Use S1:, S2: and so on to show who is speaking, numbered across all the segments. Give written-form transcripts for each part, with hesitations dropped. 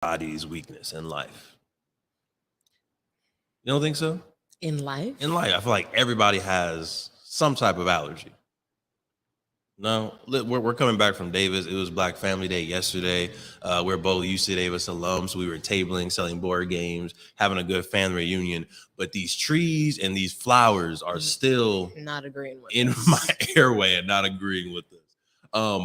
S1: Body's weakness in life. You don't think so?
S2: In life?
S1: In life, I feel like everybody has some type of allergy. No, we're coming back from Davis. It was Black Family Day yesterday. We're both UC Davis alums. We were tabling, selling board games, having a good family reunion. But these trees and these flowers are still
S2: not agreeing with
S1: in
S2: us.
S1: my airway and not agreeing with us.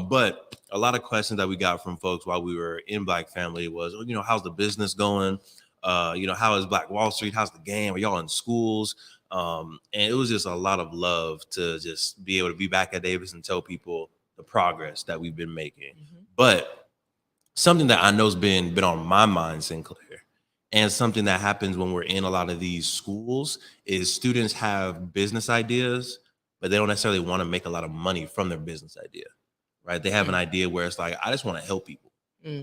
S1: But a lot of questions that we got from folks while we were in Black Family was, how's the business going? How is Black Wall Street? How's the game? Are y'all in schools? And it was just a lot of love to just be able to be back at Davis and tell people the progress that we've been making. Mm-hmm. But something that I know has been on my mind, Sinclair, and something that happens when we're in a lot of these schools is students have business ideas, but they don't necessarily want to make a lot of money from their business idea, right? They have an idea where it's like, I just want to help people.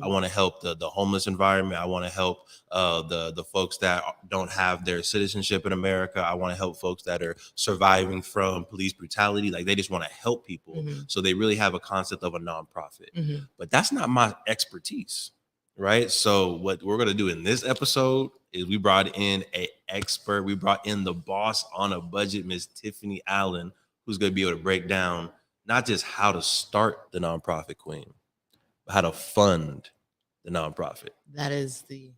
S1: I want to help the homeless environment. I want to help the folks that don't have their citizenship in America. I want to help folks that are surviving from police brutality. Like, they just want to help people. Mm-hmm. So they really have a concept of a nonprofit. Mm-hmm. But that's not my expertise, right? So what we're going to do in this episode is we brought in an expert. We brought in the boss on a budget, Miss Tiffany Allen, who's going to be able to break down not just how to start the nonprofit queen, how to fund the nonprofit.
S2: That is the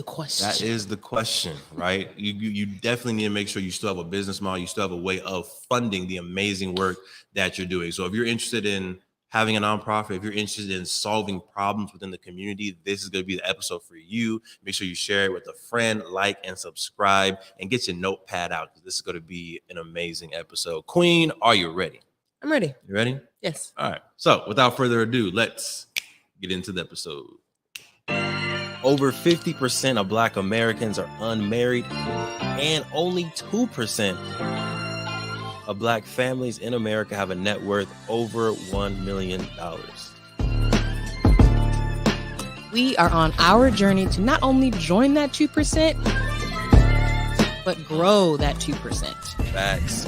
S2: question.
S1: That is the question, right? You definitely need to make sure you still have a business model. You still have a way of funding the amazing work that you're doing. So if you're interested in having a nonprofit, if you're interested in solving problems within the community, this is going to be the episode for you. Make sure you share it with a friend, like and subscribe, and get your notepad out, because this is going to be an amazing episode. Queen, are you ready?
S2: I'm ready.
S1: You ready?
S2: Yes.
S1: All right. So without further ado, let's get into the episode. Over 50% of Black Americans are unmarried, and only 2% of Black families in America have a net worth over $1 million.
S2: We are on our journey to not only join that 2%, but grow that 2%.
S1: Facts.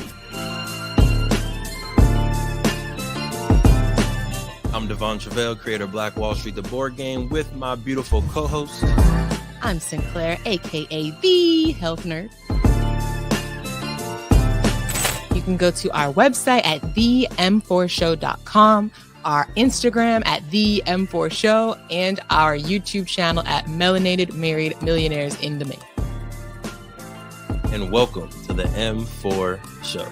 S1: I'm Devon Travell, creator of Black Wall Street, the board game, with my beautiful co-host.
S2: I'm Sinclair, aka the Health Nerd. You can go to our website at them4show.com, our Instagram at them4show, and our YouTube channel at Melanated Married Millionaires in the Making.
S1: And welcome to the M4 Show.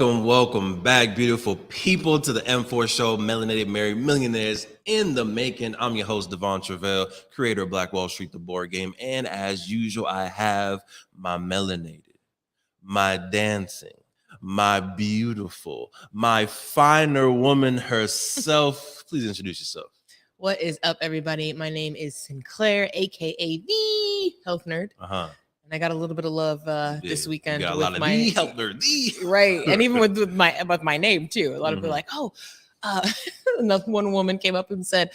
S1: Welcome back, beautiful people, to the M4 Show, Melanated Married Millionaires in the Making. I'm your host, Devon Travell, creator of Black Wall Street, the board game. And as usual, I have my melanated, my dancing, my beautiful, my finer woman herself. Please introduce yourself.
S2: What is up, everybody? My name is Sinclair, aka the Health Nerd. And I got a little bit of love this weekend.
S1: Got a lot of the Health Nerd,
S2: right? And even with my name too. A lot of people are like, oh, one woman came up and said,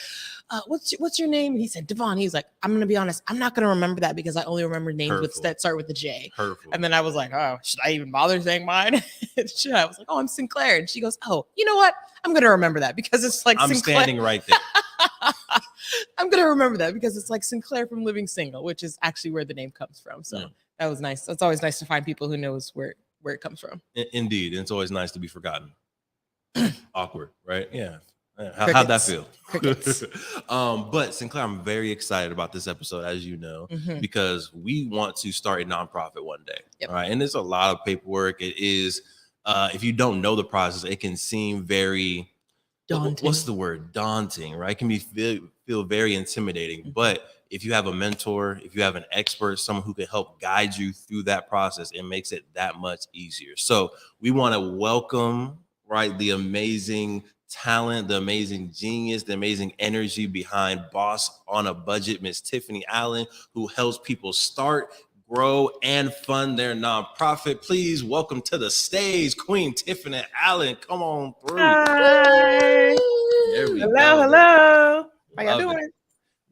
S2: what's your name? And he said, Devon. He's like, I'm gonna be honest, I'm not gonna remember that because I only remember names that start with the J. Hurtful. And then I was like, oh, should I even bother saying mine? I was like, oh, I'm Sinclair. And she goes, oh, you know what? I'm gonna remember that because it's like
S1: I'm
S2: Sinclair.
S1: Standing right there.
S2: I'm gonna remember that because it's like Sinclair from Living Single, which is actually where the name comes from. So that was nice. It's always nice to find people who knows where it comes from.
S1: Indeed, and it's always nice to be forgotten. Awkward, right? Yeah. How'd that feel? But Sinclair, I'm very excited about this episode, as you know, because we want to start a nonprofit one day. Yep. All right, and there's a lot of paperwork. It is, if you don't know the process, it can seem very daunting. What's the word? Daunting, right? It can feel very intimidating. But if you have a mentor, if you have an expert, someone who can help guide you through that process, it makes it that much easier. So we want to welcome, right, the amazing talent, the amazing genius, the amazing energy behind Boss on a Budget, Miss Tiffany Allen, who helps people start, grow, and fund their nonprofit. Please welcome to the stage, Queen Tiffany Allen. Come on through.
S2: Hi. Hello. How y'all doing?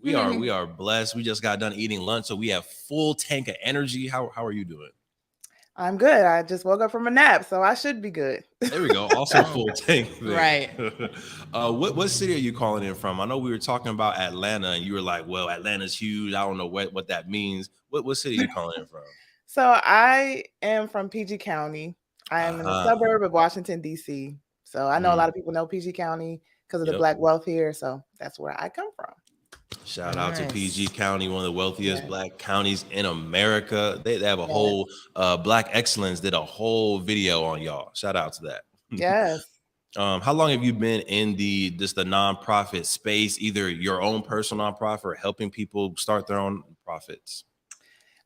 S1: We are blessed. We just got done eating lunch, so we have full tank of energy. How are you doing?
S3: I'm good. I just woke up from a nap, so I should be good.
S1: There we go. Also
S2: Oh,
S1: full tank there.
S2: right.
S1: What city are you calling in from? I know we were talking about Atlanta, and you were like, "Well, Atlanta's huge. I don't know what that means." What city are you calling in from?
S3: So I am from PG County. I am in the
S1: Uh-huh.
S3: suburb of Washington, D.C. So I know a
S1: Mm,
S3: lot of people know PG County because of the
S1: yep.
S3: Black wealth here. So that's where I come from.
S1: Shout out to PG
S2: Nice.
S1: County, one of the wealthiest
S3: Yes,
S1: black counties in America. They have a
S3: yes,
S1: whole Black Excellence did a whole video on y'all. Shout out to that.
S3: yes.
S1: How long have you been in the nonprofit space, either your own personal nonprofit or helping people start their own profits?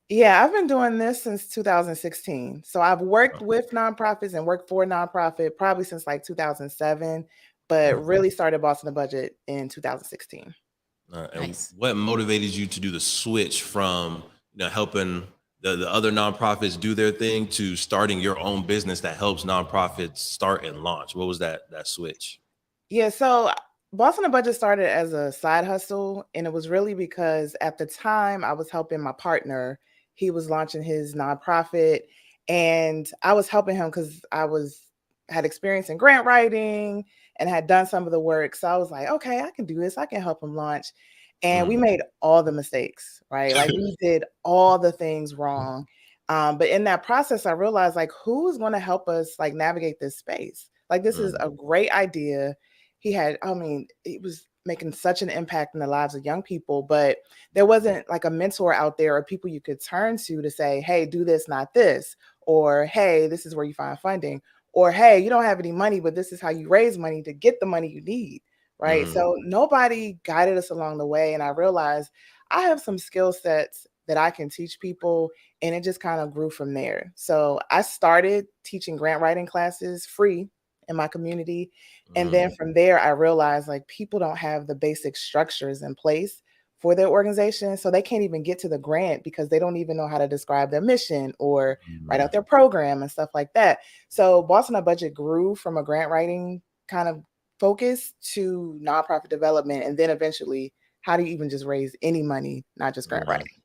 S3: Yeah, I've been doing this since 2016. So I've worked with nonprofits and worked for a nonprofit probably since like 2007, but really started Boston the Budget in 2016.
S1: And
S2: Nice.
S1: what motivated you to do the switch from helping the other nonprofits do their thing to starting your own business that helps nonprofits start and launch? What was that switch?
S3: Yeah, so Boss on a Budget started as a side hustle, and it was really because at the time I was helping my partner. He was launching his nonprofit, and I was helping him because I was had experience in grant writing and had done some of the work. So I was like, okay, I can do this. I can help him launch. And we
S1: Mm.
S3: made all the mistakes, right? Like we did all the things wrong. But in that process, I realized like who is going to help us like navigate this space? Like this is
S1: Mm.
S3: a great idea. He had, I mean, it was making such an impact in the lives of young people, but there wasn't like a mentor out there or people you could turn to say, hey, do this, not this, or hey, this is where you find funding, or hey, you don't have any money, but this is how you raise money to get the money you need. Right.
S1: Mm.
S3: So nobody guided us along the way. And I realized I have some skill sets that I can teach people. And it just kind of grew from there. So I started teaching grant writing classes free in my community. And
S1: Mm.
S3: then from there, I realized like people don't have the basic structures in place for their organization. So they can't even get to the grant because they don't even know how to describe their mission or write
S1: Mm.
S3: out their program and stuff like that. So Boston a Budget grew from a grant writing kind of focus to nonprofit development. And then eventually, how do you even just raise any money, not just grant
S1: Yeah.
S3: writing?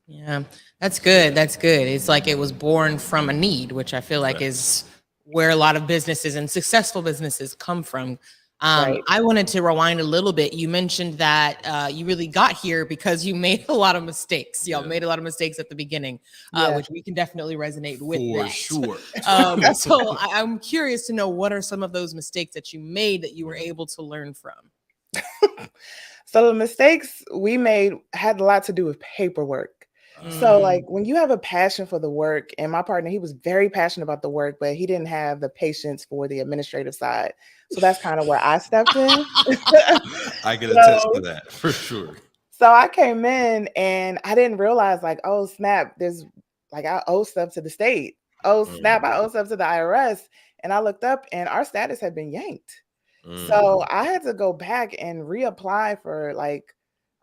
S2: Yeah, that's good. That's good. It's like it was born from a need, which I feel like
S1: Right.
S2: is where a lot of businesses and successful businesses come from.
S3: Right.
S2: I wanted to rewind a little bit. You mentioned that you really got here because you made a lot of mistakes. Y'all
S1: Yeah.
S2: made a lot of mistakes at the beginning,
S3: Yeah.
S2: which we can definitely resonate with
S1: For
S2: that.
S1: sure.
S2: So I'm curious to know what are some of those mistakes that you made that you were able to learn from?
S3: So the mistakes we made had a lot to do with paperwork. So like
S2: Mm,
S3: when you have a passion for the work, and my partner, he was very passionate about the work, but he didn't have the patience for the administrative side. So that's kind of where I stepped in.
S1: I can attest to
S3: so
S1: that for sure.
S3: so I came in and I didn't realize like, oh snap, there's like I owe stuff to the state. Oh snap,
S1: Mm.
S3: I owe stuff to the IRS. And I looked up and our status had been yanked.
S1: Mm.
S3: So I had to go back and reapply for like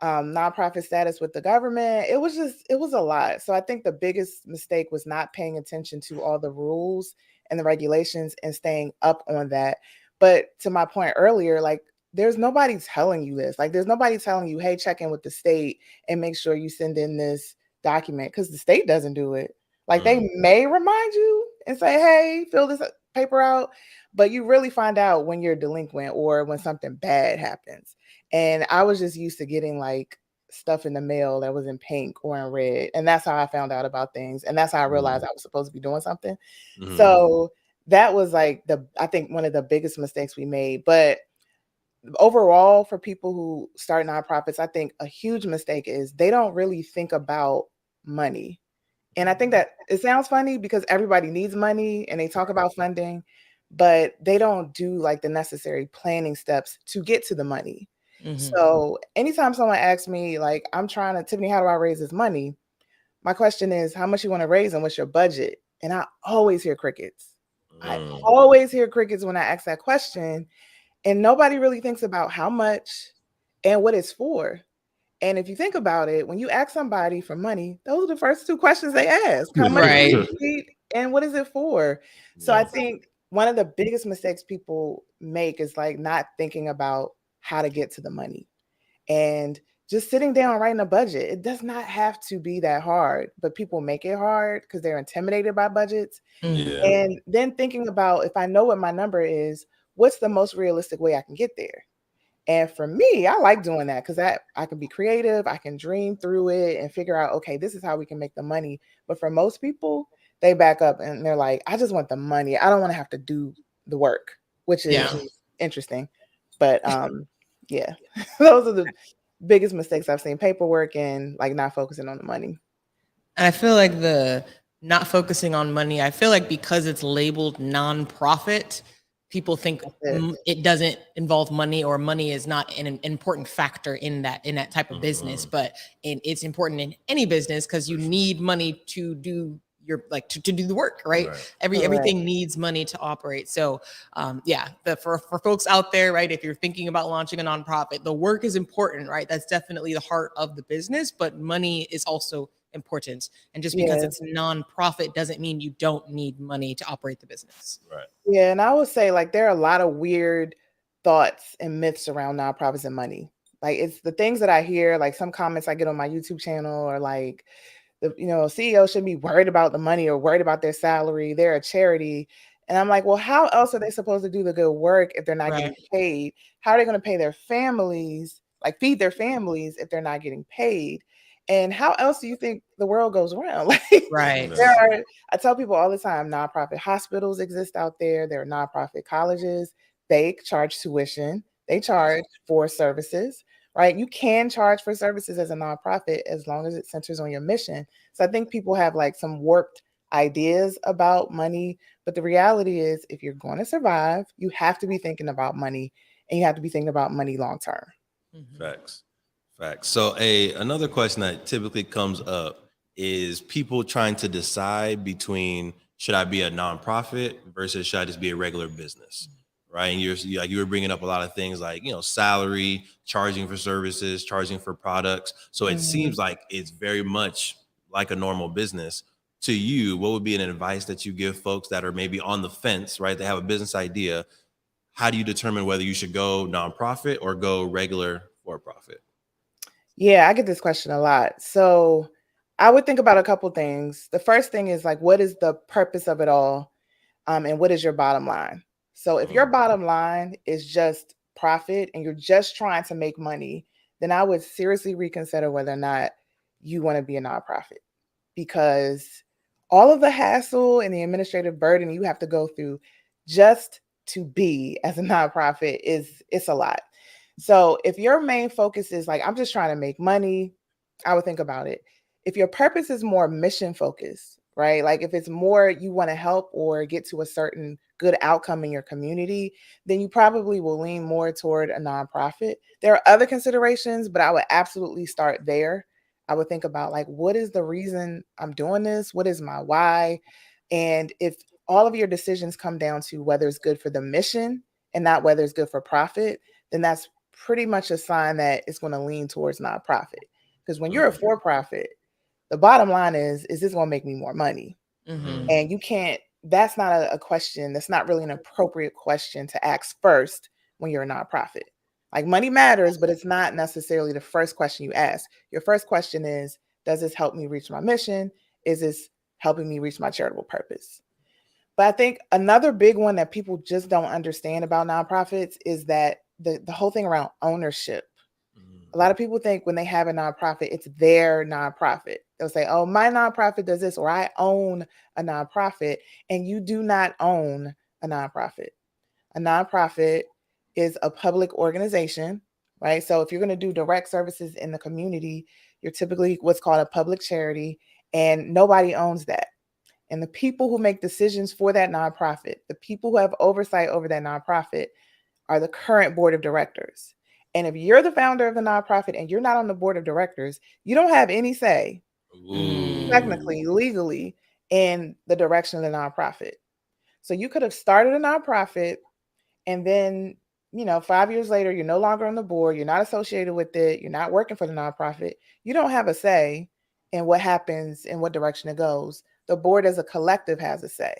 S3: nonprofit status with the government. It was a lot. So I think the biggest mistake was not paying attention to all the rules and the regulations and staying up on that. But to my point earlier, like there's nobody telling you this. Like there's nobody telling you, hey, check in with the state and make sure you send in this document because the state doesn't do it. Like they
S1: Mm.
S3: may remind you and say, hey, fill this paper out, but you really find out when you're delinquent or when something bad happens. And I was just used to getting like stuff in the mail that was in pink or in red. And that's how I found out about things. And that's how I realized
S1: Mm.
S3: I was supposed to be doing something.
S1: Mm.
S3: So that was like I think one of the biggest mistakes we made. But overall, for people who start nonprofits, I think a huge mistake is they don't really think about money. And I think that it sounds funny because everybody needs money and they talk about funding, but they don't do like the necessary planning steps to get to the money.
S2: mhm.
S3: So anytime someone asks me, like, I'm trying to, Tiffany, how do I raise this money? My question is, how much you want to raise and what's your budget? And I always hear crickets. I
S1: Mm.
S3: always hear crickets when I ask that question. And nobody really thinks about how much and what it's for. And if you think about it, when you ask somebody for money, those are the first two questions they ask. How much do
S2: Right.
S3: you need and what is it for? So I
S1: Yeah.
S3: think one of the biggest mistakes people make is like not thinking about how to get to the money. And just sitting down and writing a budget. It does not have to be that hard, but people make it hard because they're intimidated by budgets.
S1: Yeah.
S3: And then thinking about, if I know what my number is, what's the most realistic way I can get there? And for me, I like doing that because I can be creative, I can dream through it and figure out, okay, this is how we can make the money. But for most people, they back up and they're like, I just want the money. I don't want to have to do the work, which is
S2: Yeah.
S3: interesting. But yeah, those are the biggest mistakes I've seen: paperwork and like not focusing on the money.
S2: And I feel like the not focusing on money, I feel like because it's labeled nonprofit, people think it doesn't involve money, or money is not an important factor in that type of business. But it's important in any business because you need money to do your to do the work, right? Everything needs money to operate. So for folks out there, right, if you're thinking about launching a nonprofit, the work is important, right? That's definitely the heart of the business, but money is also important. And just because it's nonprofit doesn't mean you don't need money to operate the business.
S1: Right.
S3: Yeah, and I would say like there are a lot of weird thoughts and myths around nonprofits and money. Like it's the things that I hear, like some comments I get on my YouTube channel, or like the CEO shouldn't be worried about the money or worried about their salary. They're a charity. And I'm like, well, how else are they supposed to do the good work if they're not getting paid? How are they going to pay their families, like feed their families, if they're not getting paid? And how else do you think the world goes around? Like, I tell people all the time, nonprofit hospitals exist out there. There are nonprofit colleges. They charge tuition. They charge for services, right? You can charge for services as a nonprofit as long as it centers on your mission. So I think people have like some warped ideas about money, but the reality is if you're going to survive, you have to be thinking about money, and you have to be thinking about money long term.
S1: Facts. So another question that typically comes up is people trying to decide between, should I be a nonprofit versus should I just be a regular business? Right. And you were bringing up a lot of things like, salary, charging for services, charging for products. So it seems like it's very much like a normal business. To you, what would be an advice that you give folks that are maybe on the fence, right? They have a business idea. How do you determine whether you should go nonprofit or go regular for profit?
S3: Yeah, I get this question a lot. So I would think about a couple things. The first thing is like, what is the purpose of it all? And what is your bottom line? So if your bottom line is just profit and you're just trying to make money, then I would seriously reconsider whether or not you want to be a nonprofit, because all of the hassle and the administrative burden you have to go through just to be as a nonprofit it's a lot. So if your main focus is like, I'm just trying to make money, I would think about it. If your purpose is more mission focused, right? Like if it's more you want to help or get to a certain good outcome in your community, then you probably will lean more toward a nonprofit. There are other considerations, but I would absolutely start there. I would think about like, what is the reason I'm doing this? What is my why? And if all of your decisions come down to whether it's good for the mission and not whether it's good for profit, then that's pretty much a sign that it's going to lean towards nonprofit. Because when you're a for-profit, the bottom line is this going to make me more money? And you can't, that's not a question. That's not really an appropriate question to ask first when you're a nonprofit. Like money matters, but it's not necessarily the first question you ask. Your first question is, does this help me reach my mission? Is this helping me reach my charitable purpose? But I think another big one that people just don't understand about nonprofits is that the whole thing around ownership. A lot of people think when they have a nonprofit, it's their nonprofit. They'll say, oh, my nonprofit does this, or I own a nonprofit. And you do not own a nonprofit. A nonprofit is a public organization, right? So if you're going to do direct services in the community, you're typically what's called a public charity, and nobody owns that. And the people who make decisions for that nonprofit, the people who have oversight over that nonprofit, are the current board of directors. And if you're the founder of the nonprofit and you're not on the board of directors, you don't have any say, technically, legally, in the direction of the nonprofit. So you could have started a nonprofit, and then, 5 years later, you're no longer on the board, you're not associated with it, you're not working for the nonprofit. You don't have a say in what happens, in what direction it goes. The board as a collective has a say.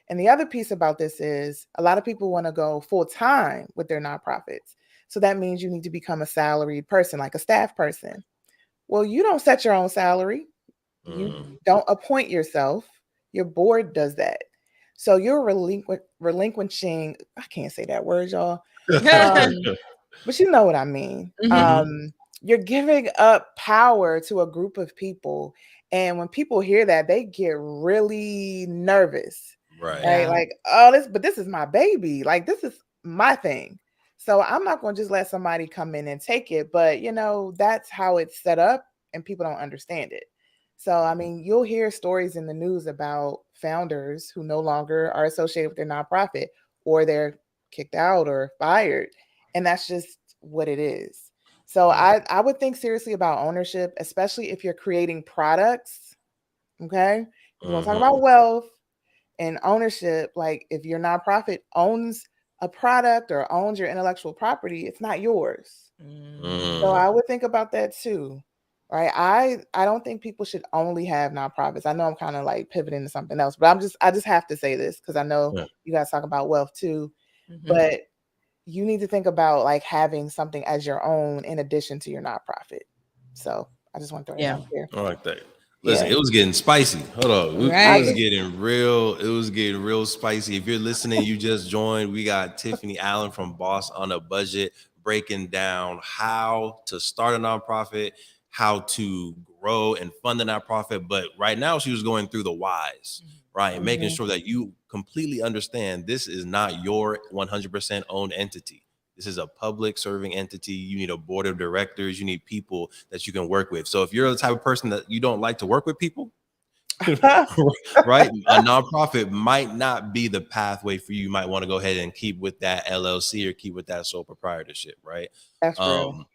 S3: And the other piece about this is a lot of people want to go full time with their nonprofits. So that means you need to become a salaried person, like a staff person. Well, you don't set your own salary. You don't appoint yourself. Your board does that. So you're relinquishing, I can't say that word, y'all. But you know what I mean. You're giving up power to a group of people. And when people hear that, they get really nervous.
S1: Right.
S3: Right. Like, oh, this is my baby. Like, this is my thing. So I'm not going to just let somebody come in and take it. But, that's how it's set up and people don't understand it. So, I mean, you'll hear stories in the news about founders who no longer are associated with their nonprofit, or they're kicked out or fired. And that's just what it is. So I would think seriously about ownership, especially if you're creating products. Okay. If you want to talk about wealth and ownership, like if your nonprofit owns a product or owns your intellectual property, it's not yours. So I would think about that too. Right. I don't think people should only have nonprofits. I know I'm kind of like pivoting to something else, but I just have to say this because I know you guys talk about wealth too. But you need to think about like having something as your own in addition to your nonprofit. So I just want to throw that out there.
S1: I like that. Listen, it was getting spicy. Hold on. It was getting real spicy. If you're listening, you just joined. We got Tiffany Allen from Boss on a Budget breaking down how to start a nonprofit, how to grow and fund a nonprofit. But right now she was going through the whys, right? And making sure that you completely understand this is not your 100% owned entity. This is a public serving entity. You need a board of directors. You need people that you can work with. So if you're the type of person that you don't like to work with people, right? A nonprofit might not be the pathway for you. You might want to go ahead and keep with that LLC or keep with that sole proprietorship, right?
S3: That's real.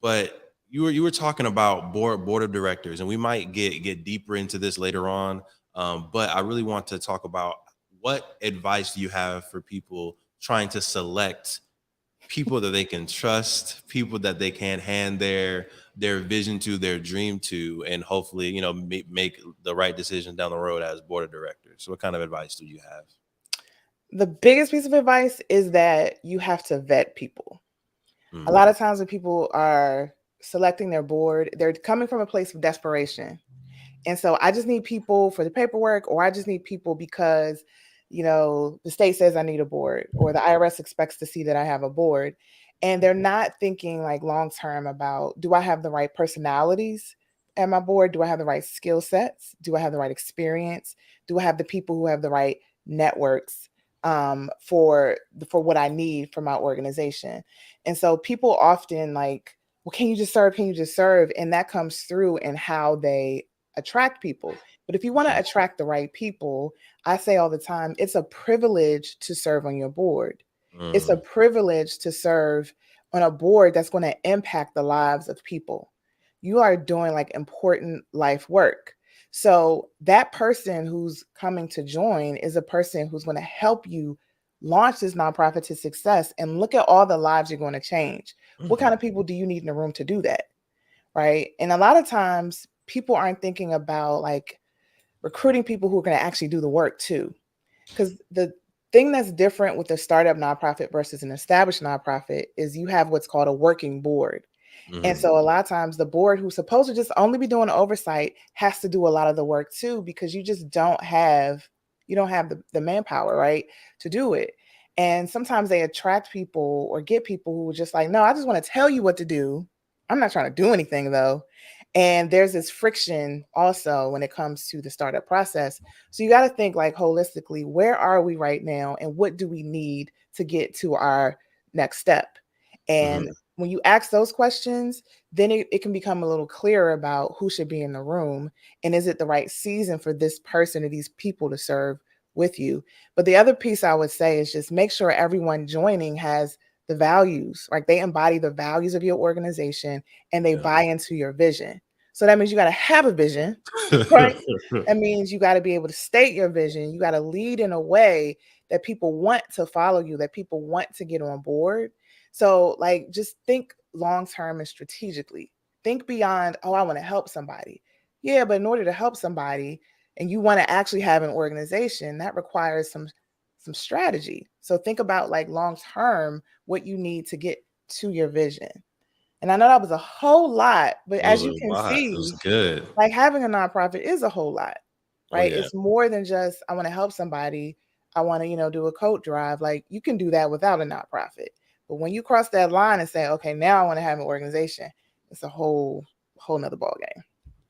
S1: But you were talking about board of directors, and we might get deeper into this later on. But I really want to talk about what advice do you have for people trying to select people that they can trust, people that they can hand their vision to, their dream to, and hopefully, make the right decision down the road as board of directors. So what kind of advice do you have?
S3: The biggest piece of advice is that you have to vet people. A lot of times when people are selecting their board, they're coming from a place of desperation. And so I just need people for the paperwork, or I just need people because the state says I need a board, or the IRS expects to see that I have a board. And they're not thinking like long-term about, do I have the right personalities at my board? Do I have the right skill sets? Do I have the right experience? Do I have the people who have the right networks for what I need for my organization? And so people often like, well, can you just serve? Can you just serve? And that comes through in how they attract people. But if you want to attract the right people, I say all the time, it's a privilege to serve on your board. It's a privilege to serve on a board that's going to impact the lives of people. You are doing like important life work. So that person who's coming to join is a person who's going to help you launch this nonprofit to success, and look at all the lives you're going to change. What kind of people do you need in the room to do that? Right. And a lot of times people aren't thinking about like recruiting people who are going to actually do the work too. Because the thing that's different with a startup nonprofit versus an established nonprofit is you have what's called a working board. And so a lot of times the board who's supposed to just only be doing oversight has to do a lot of the work too, because you just don't have the manpower, right, to do it. And sometimes they attract people or get people who are just like, no, I just want to tell you what to do. I'm not trying to do anything though. And there's this friction also when it comes to the startup process. So you got to think like holistically, where are we right now and what do we need to get to our next step? And when you ask those questions, then it can become a little clearer about who should be in the room, and is it the right season for this person or these people to serve with you. But the other piece I would say is just make sure everyone joining has the values, like they embody the values of your organization and they buy into your vision. So that means you got to have a vision, right? That means you got to be able to state your vision. You got to lead in a way that people want to follow you, that people want to get on board. So like, just think long-term and strategically. Think beyond, oh, I want to help somebody. Yeah, but in order to help somebody and you want to actually have an organization, that requires some strategy. So think about like long-term, what you need to get to your vision. And I know that was a whole lot, but
S1: It was
S3: as
S1: a
S3: you can
S1: lot. It was
S3: see,
S1: good.
S3: like having a nonprofit is a whole lot,
S1: Oh
S3: right?
S1: yeah.
S3: It's more than just, I want to help somebody. I want to, do a coat drive. Like you can do that without a nonprofit. But when you cross that line and say, okay, now I want to have an organization, it's a whole nother ball game.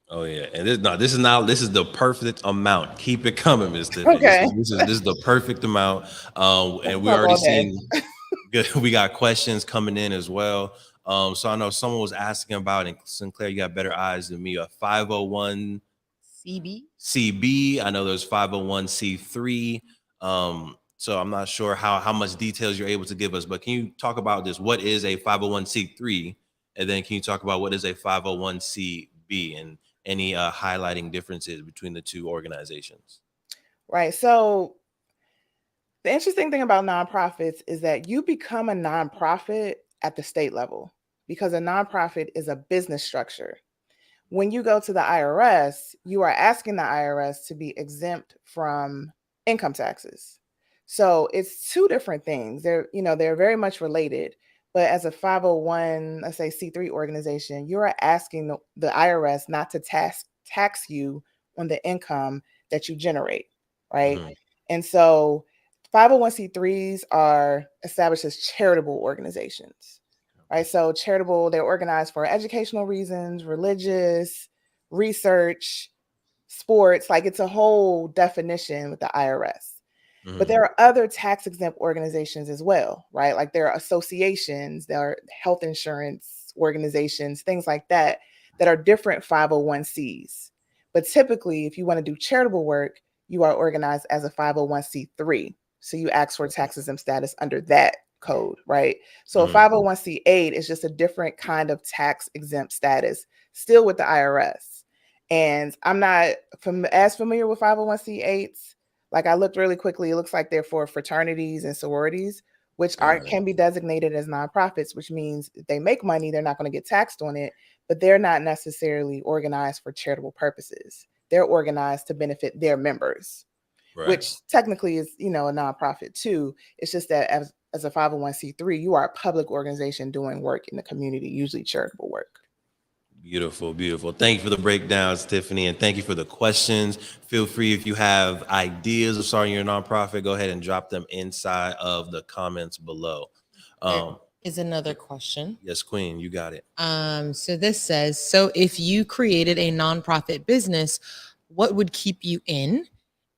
S1: Oh yeah, and this is the perfect amount. Keep it coming, Miss Tiffany.
S3: Okay.
S1: This is the perfect amount.
S3: I
S1: And
S3: can
S1: we're
S3: talk
S1: already
S3: all day.
S1: seeing good. We got questions coming in as well. So I know someone was asking about, and Sinclair, you got better eyes than me. A 501 CB. I know there's 501c3. So I'm not sure how much details you're able to give us, but can you talk about this? What is a 501c3? And then can you talk about what is a 501c-B and any highlighting differences between the two organizations?
S3: Right. So the interesting thing about nonprofits is that you become a nonprofit at the state level because a nonprofit is a business structure. When you go to the IRS, you are asking the IRS to be exempt from income taxes. So it's two different things. They're very much related. But as a 501, let's say C3 organization, you are asking the IRS not to tax you on the income that you generate, right?
S1: Mhm.
S3: And so 501c3s are established as charitable organizations, right? So charitable, they're organized for educational reasons, religious, research, sports, like it's a whole definition with the IRS. But
S1: Mhm.
S3: there are other tax exempt organizations as well, right? Like there are associations, there are health insurance organizations, things like that, that are different 501cs. But typically, if you want to do charitable work, you are organized as a 501c3. So you ask for tax exempt status under that code, right? So a
S1: Mhm.
S3: 501c8 is just a different kind of tax exempt status, still with the IRS. And I'm not as familiar with 501c8s. Like I looked really quickly, it looks like they're for fraternities and sororities, which
S1: Got it.
S3: can be designated as nonprofits, which means if they make money, they're not going to get taxed on it, but they're not necessarily organized for charitable purposes. They're organized to benefit their members,
S1: Right.
S3: which technically is, a nonprofit too. It's just that as a 501c3, you are a public organization doing work in the community, usually charitable work.
S1: Beautiful, beautiful. Thank you for the breakdowns, Tiffany, and thank you for the questions. Feel free if you have ideas of starting your nonprofit, go ahead and drop them inside of the comments below.
S2: There
S1: Um,
S2: is another question.
S1: yes, Queen, you got it.
S2: So this says, so if you created a nonprofit business, what would keep you in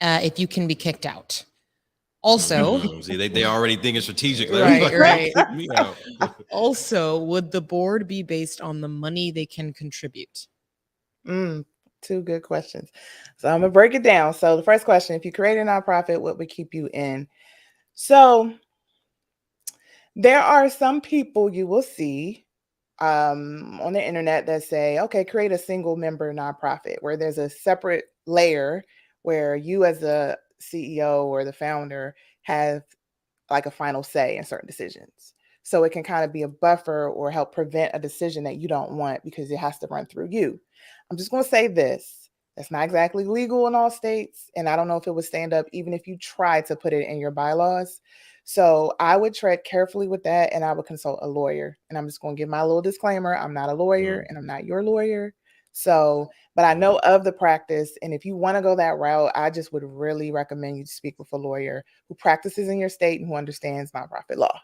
S2: if you can be kicked out? Also,
S1: See, they already thinking strategic.
S2: right, right.
S1: Kick me out.
S2: Also, would the board be based on the money they can contribute?
S3: Two good questions. So I'm gonna break it down. So the first question, if you create a nonprofit, what would keep you in? So there are some people you will see on the internet that say, okay, create a single member nonprofit where there's a separate layer where you as a CEO or the founder have like a final say in certain decisions. So it can kind of be a buffer or help prevent a decision that you don't want because it has to run through you. I'm just going to say this. That's not exactly legal in all states. And I don't know if it would stand up even if you tried to put it in your bylaws. So I would tread carefully with that and I would consult a lawyer. And I'm just going to give my little disclaimer. I'm not a lawyer and I'm not your lawyer. So, but I know of the practice. And if you want to go that route, I just would really recommend you to speak with a lawyer who practices in your state and who understands nonprofit law,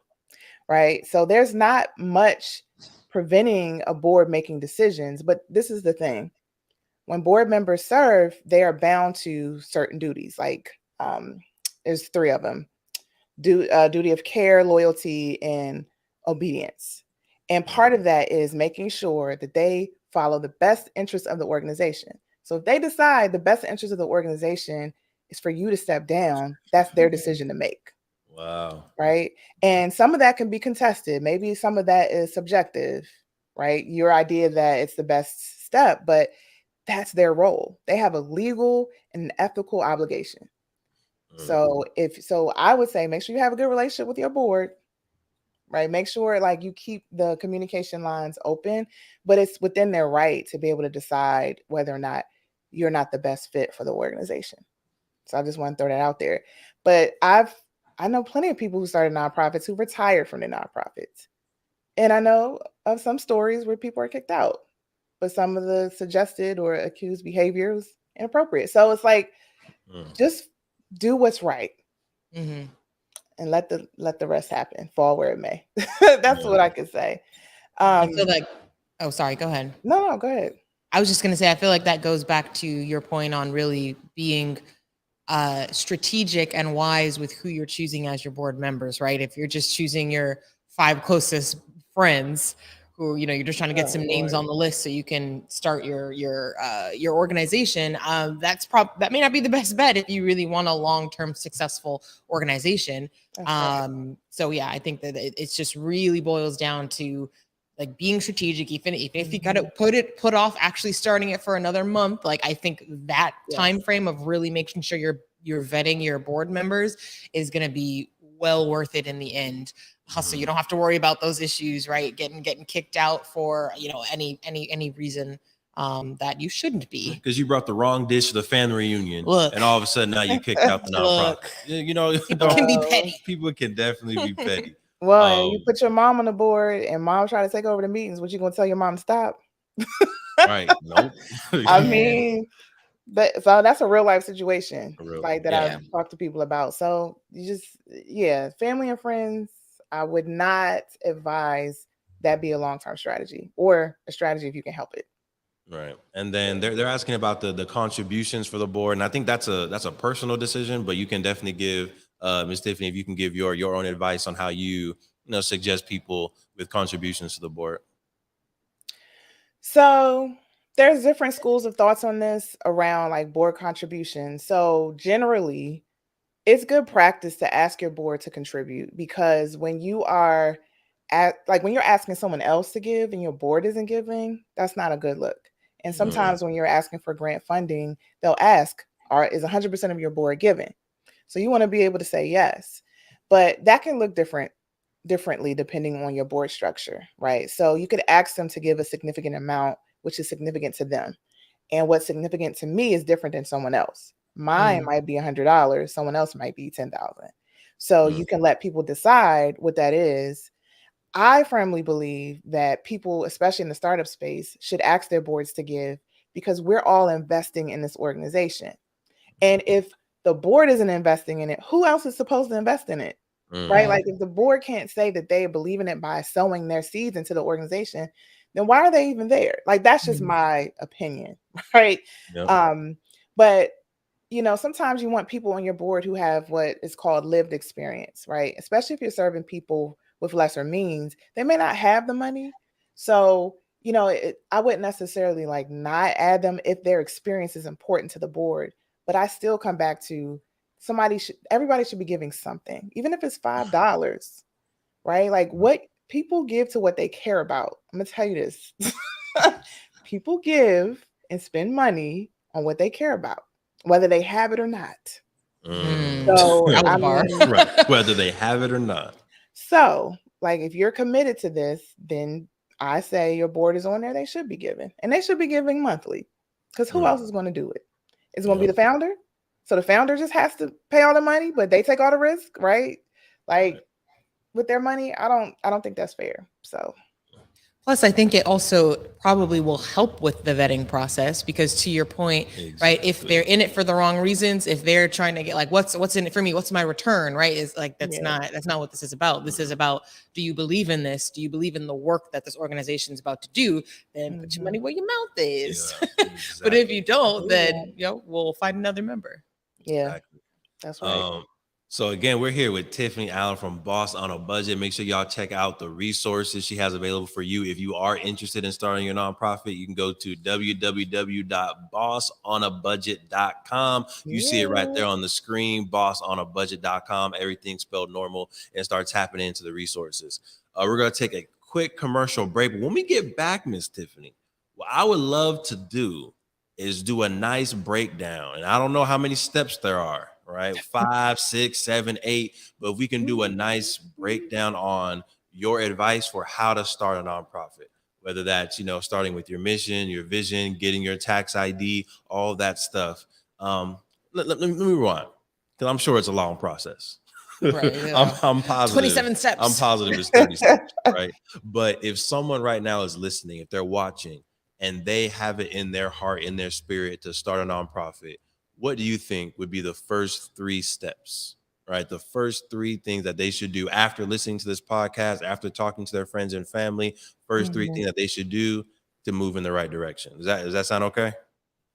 S3: right? So there's not much preventing a board making decisions, but this is the thing. When board members serve, they are bound to certain duties. Like there's three of them: duty of care, loyalty, and obedience. And part of that is making sure that they follow the best interests of the organization. So if they decide the best interest of the organization is for you to step down, that's their decision to make.
S1: Wow.
S3: Right. And some of that can be contested. Maybe some of that is subjective, right? Your idea that it's the best step, but that's their role. They have a legal and an ethical obligation. So I would say make sure you have a good relationship with your board, right? Make sure like you keep the communication lines open, but it's within their right to be able to decide whether or not you're not the best fit for the organization. So I just want to throw that out there. But I know plenty of people who started nonprofits who retired from the nonprofits. And I know of some stories where people are kicked out, but some of the suggested or accused behavior was inappropriate. So it's like, just do what's right.
S2: Mm-hmm.
S3: And let the rest happen, fall where it may. That's what I could say.
S2: I feel like, oh, sorry, go ahead.
S3: No, go ahead.
S2: I was just going to say, I feel like that goes back to your point on really being strategic and wise with who you're choosing as your board members, right? If you're just choosing your 5 closest friends who, you're just trying to get some names on the list so you can start your organization, that may not be the best bet if you really want a long-term successful organization.
S3: Right.
S2: So yeah, I think that it's just really boils down to like being strategic, even if you gotta put off actually starting it for another month. Like I think that time frame of really making sure you're vetting your board members is gonna be well worth it in the end. So you don't have to worry about those issues, right? Getting kicked out for any reason that you shouldn't be.
S1: Because you brought the wrong dish to the family reunion, and all of a sudden now you kicked out the nonprofit.
S2: People can be petty.
S1: People can definitely be petty.
S3: Well, you put your mom on the board and mom try to take over the meetings. What you gonna tell your mom to stop?
S1: Right. Nope.
S3: I mean, so that's a real life situation that I've talked to people about. So you just, family and friends, I would not advise that be a long-term strategy or a strategy if you can help it.
S1: Right. And then they're asking about the contributions for the board. And I think that's a personal decision, but you can definitely give Ms. Tiffany, if you can give your own advice on how you suggest people with contributions to the board.
S3: So there's different schools of thoughts on this around like board contributions. So generally, it's good practice to ask your board to contribute, because when you are when you're asking someone else to give and your board isn't giving, that's not a good look. And sometimes when you're asking for grant funding, they'll ask, is 100% of your board giving? So you want to be able to say yes, but that can look differently depending on your board structure, right? So you could ask them to give a significant amount, which is significant to them. And what's significant to me is different than someone else. Mine might be $100. Someone else might be $10,000. So you can let people decide what that is. I firmly believe that people, especially in the startup space, should ask their boards to give, because we're all investing in this organization. And if the board isn't investing in it, who else is supposed to invest in it? Right? Like if the board can't say that they believe in it by sowing their seeds into the organization, then why are they even there? Like that's just my opinion, right?
S1: Yep.
S3: But sometimes you want people on your board who have what is called lived experience, right? Especially if you're serving people with lesser means, they may not have the money. So, I wouldn't necessarily like not add them if their experience is important to the board. But I still come back to everybody should be giving something, even if it's $5, right? Like what people give to what they care about. I'm gonna tell you this. People give and spend money on what they care about, whether they have it or not. So
S1: right. Whether they have it or not.
S3: So, like, if you're committed to this, then I say your board is on there. They should be giving, and they should be giving monthly, because who else is going to do it? It's going to be the founder. So the founder just has to pay all the money, but they take all the risk, right? Like with their money, I don't think that's fair. So.
S2: Plus, I think it also probably will help with the vetting process, because to your point, right, if they're in it for the wrong reasons, if they're trying to get like, what's in it for me? What's my return? Right. Is like, that's not what this is about. This is about, do you believe in this? Do you believe in the work that this organization is about to do? Then put your money where your mouth is. Yeah, exactly. But if you don't, then, we'll find another member.
S3: Yeah, exactly. That's right.
S1: So again, we're here with Tiffany Allen from Boss on a Budget. Make sure y'all check out the resources she has available for you. If you are interested in starting your nonprofit, you can go to www.bossonabudget.com. You see it right there on the screen, bossonabudget.com. Everything's spelled normal, and start tapping into the resources. We're going to take a quick commercial break. But when we get back, Miss Tiffany, what I would love to do is do a nice breakdown. And I don't know how many steps there are. Right, 5, 6, 7, 8. But if we can do a nice breakdown on your advice for how to start a nonprofit, whether that's starting with your mission, your vision, getting your tax ID, all that stuff. Let me rewind, because I'm sure it's a long process.
S2: Right, yeah.
S1: I'm positive.
S2: 27 steps.
S1: I'm positive it's 30 steps, right? But if someone right now is listening, if they're watching and they have it in their heart, in their spirit to start a nonprofit, what do you think would be the first 3 steps, right? The first 3 things that they should do after listening to this podcast, after talking to their friends and family, first 3 things that they should do to move in the right direction. Does that sound okay?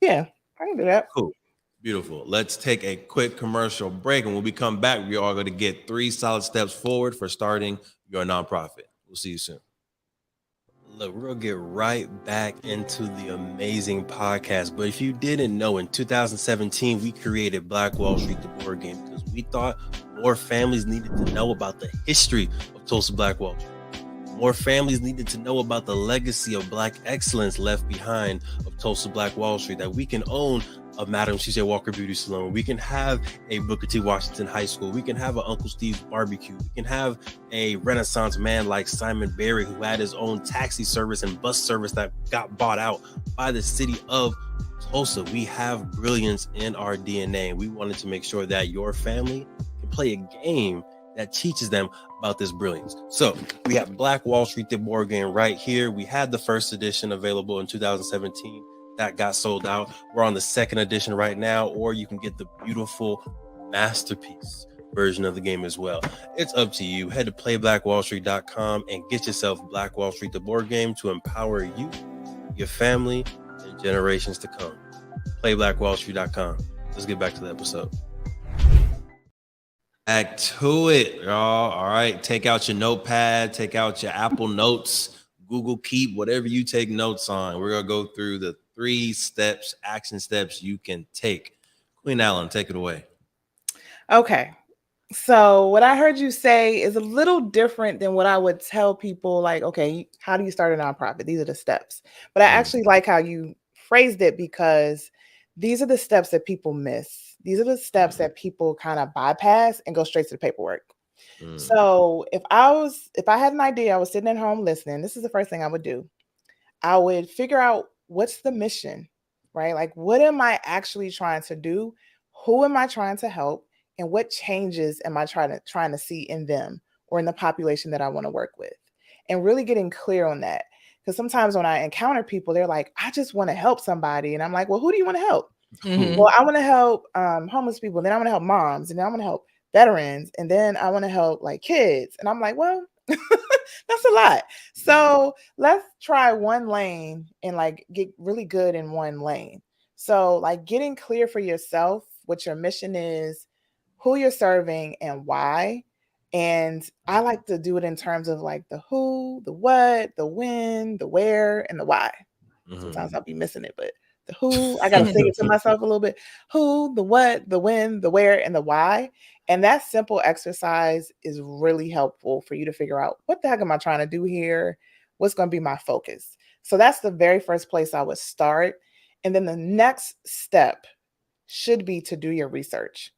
S3: Yeah, I can do that.
S1: Cool. Beautiful. Let's take a quick commercial break, and when we come back, we are going to get 3 solid steps forward for starting your nonprofit. We'll see you soon. Look, we're going to get right back into the amazing podcast. But if you didn't know, in 2017, we created Black Wall Street, the board game, because we thought more families needed to know about the history of Tulsa Black Wall Street. More families needed to know about the legacy of Black excellence left behind of Tulsa Black Wall Street, that we can own a Madam C.J. Walker Beauty Salon. We can have a Booker T. Washington High School. We can have an Uncle Steve's Barbecue. We can have a Renaissance man like Simon Berry, who had his own taxi service and bus service that got bought out by the city of Tulsa. We have brilliance in our DNA, and we wanted to make sure that your family can play a game that teaches them about this brilliance. So we have Black Wall Street, the board game, right here. We had the first edition available in 2017. That got sold out. We're on the second edition right now, or you can get the beautiful masterpiece version of the game as well. It's up to you. Head to playblackwallstreet.com and get yourself Black Wall Street, the board game, to empower you, your family, and generations to come. Playblackwallstreet.com. Let's get back to the episode. Back to it, y'all. All right. Take out your notepad, take out your Apple Notes, Google Keep, whatever you take notes on. We're going to go through the 3 steps, action steps you can take. Queen Allen, take it away.
S3: Okay. So what I heard you say is a little different than what I would tell people, like, okay, how do you start a nonprofit? These are the steps. But I actually like how you phrased it, because these are the steps that people miss. These are the steps that people kind of bypass and go straight to the paperwork. So if I had an idea, I was sitting at home listening, this is the first thing I would do. I would figure out what's the mission, right? Like, what am I actually trying to do? Who am I trying to help? And what changes am I trying to see in them or in the population that I want to work with? And really getting clear on that. Because sometimes when I encounter people, they're like, I just want to help somebody. And I'm like, well, who do you want to help? Well, I want to help homeless people. Then I want to help moms. And then I want to help veterans. And then I want to help like kids. And I'm like, well, that's a lot. So let's try one lane and like get really good in one lane. So like getting clear for yourself what your mission is, who you're serving, and why. And I like to do it in terms of like the who, the what, the when, the where, and the why. Sometimes I'll be missing it, but the who, I got to sing it to myself a little bit. Who, the what, the when, the where, and the why. And that simple exercise is really helpful for you to figure out, what the heck am I trying to do here? What's going to be my focus? So that's the very first place I would start. And then the next step should be to do your research.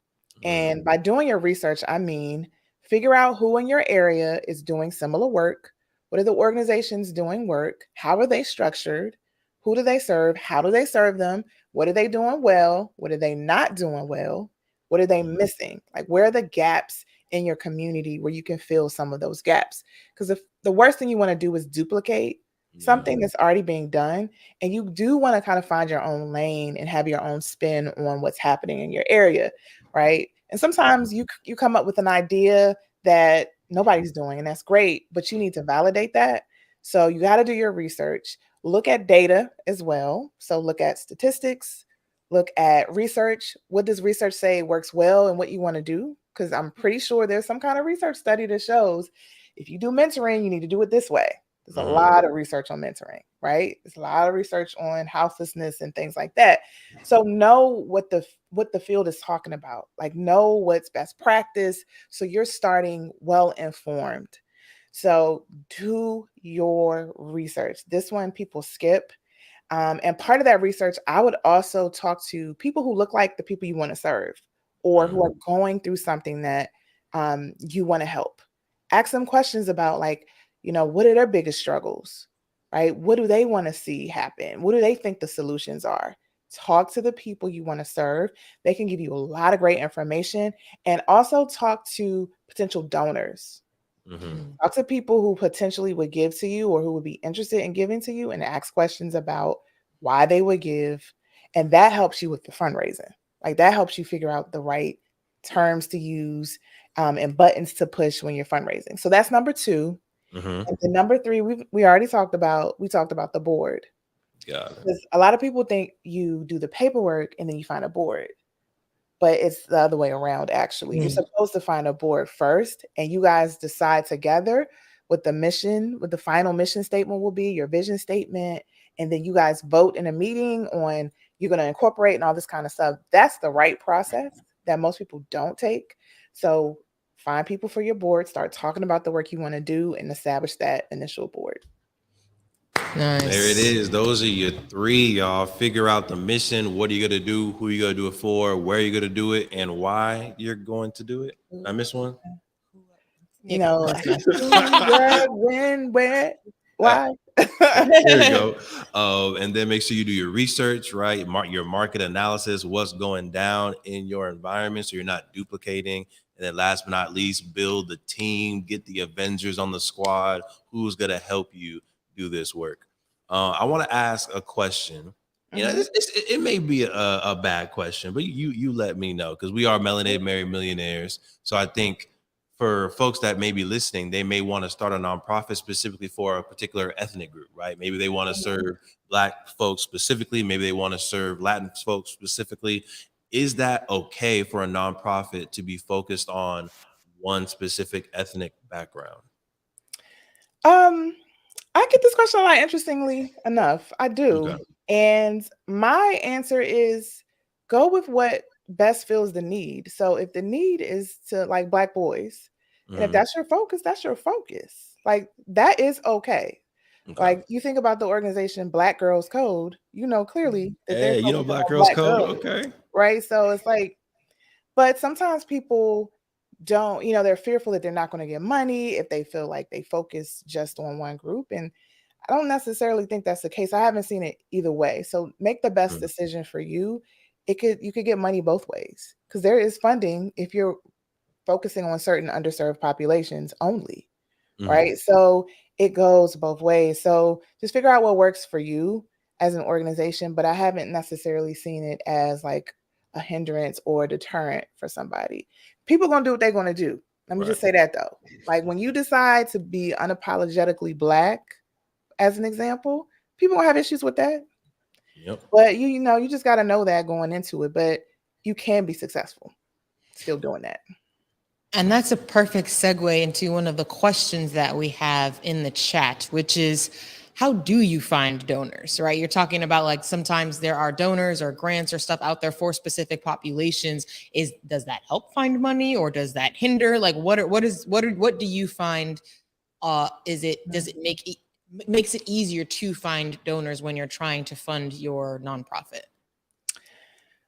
S3: And by doing your research, I mean, figure out who in your area is doing similar work. What are the organizations doing work? How are they structured? Who do they serve? How do they serve them? What are they doing well? What are they not doing well? What are they missing? Like, where are the gaps in your community where you can fill some of those gaps? Because if the worst thing you want to do is duplicate something that's already being done, and you do want to kind of find your own lane and have your own spin on what's happening in your area, right? And sometimes you come up with an idea that nobody's doing, and that's great, but you need to validate that. So you got to do your research. Look at data as well. So look at statistics, look at research. What does research say works well and what you want to do? Because I'm pretty sure there's some kind of research study that shows if you do mentoring, you need to do it this way. There's a lot of research on mentoring, right? There's a lot of research on houselessness and things like that. So know what the field is talking about. Like, know what's best practice, so you're starting well informed. So do your research. This one people skip. And part of that research, I would also talk to people who look like the people you want to serve, or who are going through something that you want to help. Ask them questions about, like, what are their biggest struggles, right? What do they want to see happen? What do they think the solutions are? talk to the people you want to serve. They can give you a lot of great information, and also talk to potential donors.
S1: Mm-hmm.
S3: Talk to people who potentially would give to you or who would be interested in giving to you, and ask questions about why they would give. And that helps you with the fundraising. Like, that helps you figure out the right terms to use, and buttons to push when you're fundraising. So that's number 2.
S1: Mm-hmm.
S3: And then number 3, we already talked about, the board.
S1: Got it.
S3: Because a lot of people think you do the paperwork and then you find a board, but it's the other way around. Actually, you're supposed to find a board first, and you guys decide together what the final mission statement will be, your vision statement, and then you guys vote in a meeting on you're going to incorporate and all this kind of stuff. That's the right process that most people don't take. So find people for your board, start talking about the work you want to do, and establish that initial board.
S2: Nice.
S1: There it is. Those are your 3, y'all. Figure out the mission. What are you going to do? Who are you going to do it for? Where are you going to do it? And why you're going to do it. I missed one.
S3: You know, where, when, where, why.
S1: There we go. And then make sure you do your research, right? Your market analysis, what's going down in your environment, so you're not duplicating. And then last but not least, build the team, get the Avengers on the squad. Who's going to help you do this work? I want to ask a question. You know, it may be a bad question, but you let me know, because we are Melanated Married Millionaires. So I think for folks that may be listening, they may want to start a nonprofit specifically for a particular ethnic group, right? Maybe they want to serve Black folks specifically. Maybe they want to serve Latin folks specifically. Is that okay for a nonprofit to be focused on one specific ethnic background?
S3: I get this question a lot, interestingly enough. I do.
S1: Okay.
S3: And my answer is, go with what best fills the need. So if the need is to like Black boys, and if that's your focus, that's your focus. Like, that is okay.
S1: Okay.
S3: Like, you think about the organization Black Girls Code, you know clearly that they're
S1: Hey, you know
S3: focusing
S1: Black
S3: on
S1: Girls
S3: Black
S1: Code.
S3: girls,
S1: Okay.
S3: right? So it's like, but sometimes people don't, they're fearful that they're not going to get money if they feel like they focus just on one group. And I don't necessarily think that's the case. I haven't seen it either way. So make the best decision for you. You could get money both ways, because there is funding if you're focusing on certain underserved populations only, right? So it goes both ways. So just figure out what works for you as an organization, but I haven't necessarily seen it as like a hindrance or a deterrent for somebody. People are going to do what they're going to do. Let me just say that, though. Like, when you decide to be unapologetically Black, as an example, people will have issues with that.
S1: Yep.
S3: But you just got to know that going into it. But you can be successful still doing that.
S2: And that's a perfect segue into one of the questions that we have in the chat, which is, how do you find donors, right? You're talking about, like, sometimes there are donors or grants or stuff out there for specific populations. Does that help find money, or does that hinder? Like, what do you find? Does it makes it easier to find donors when you're trying to fund your nonprofit?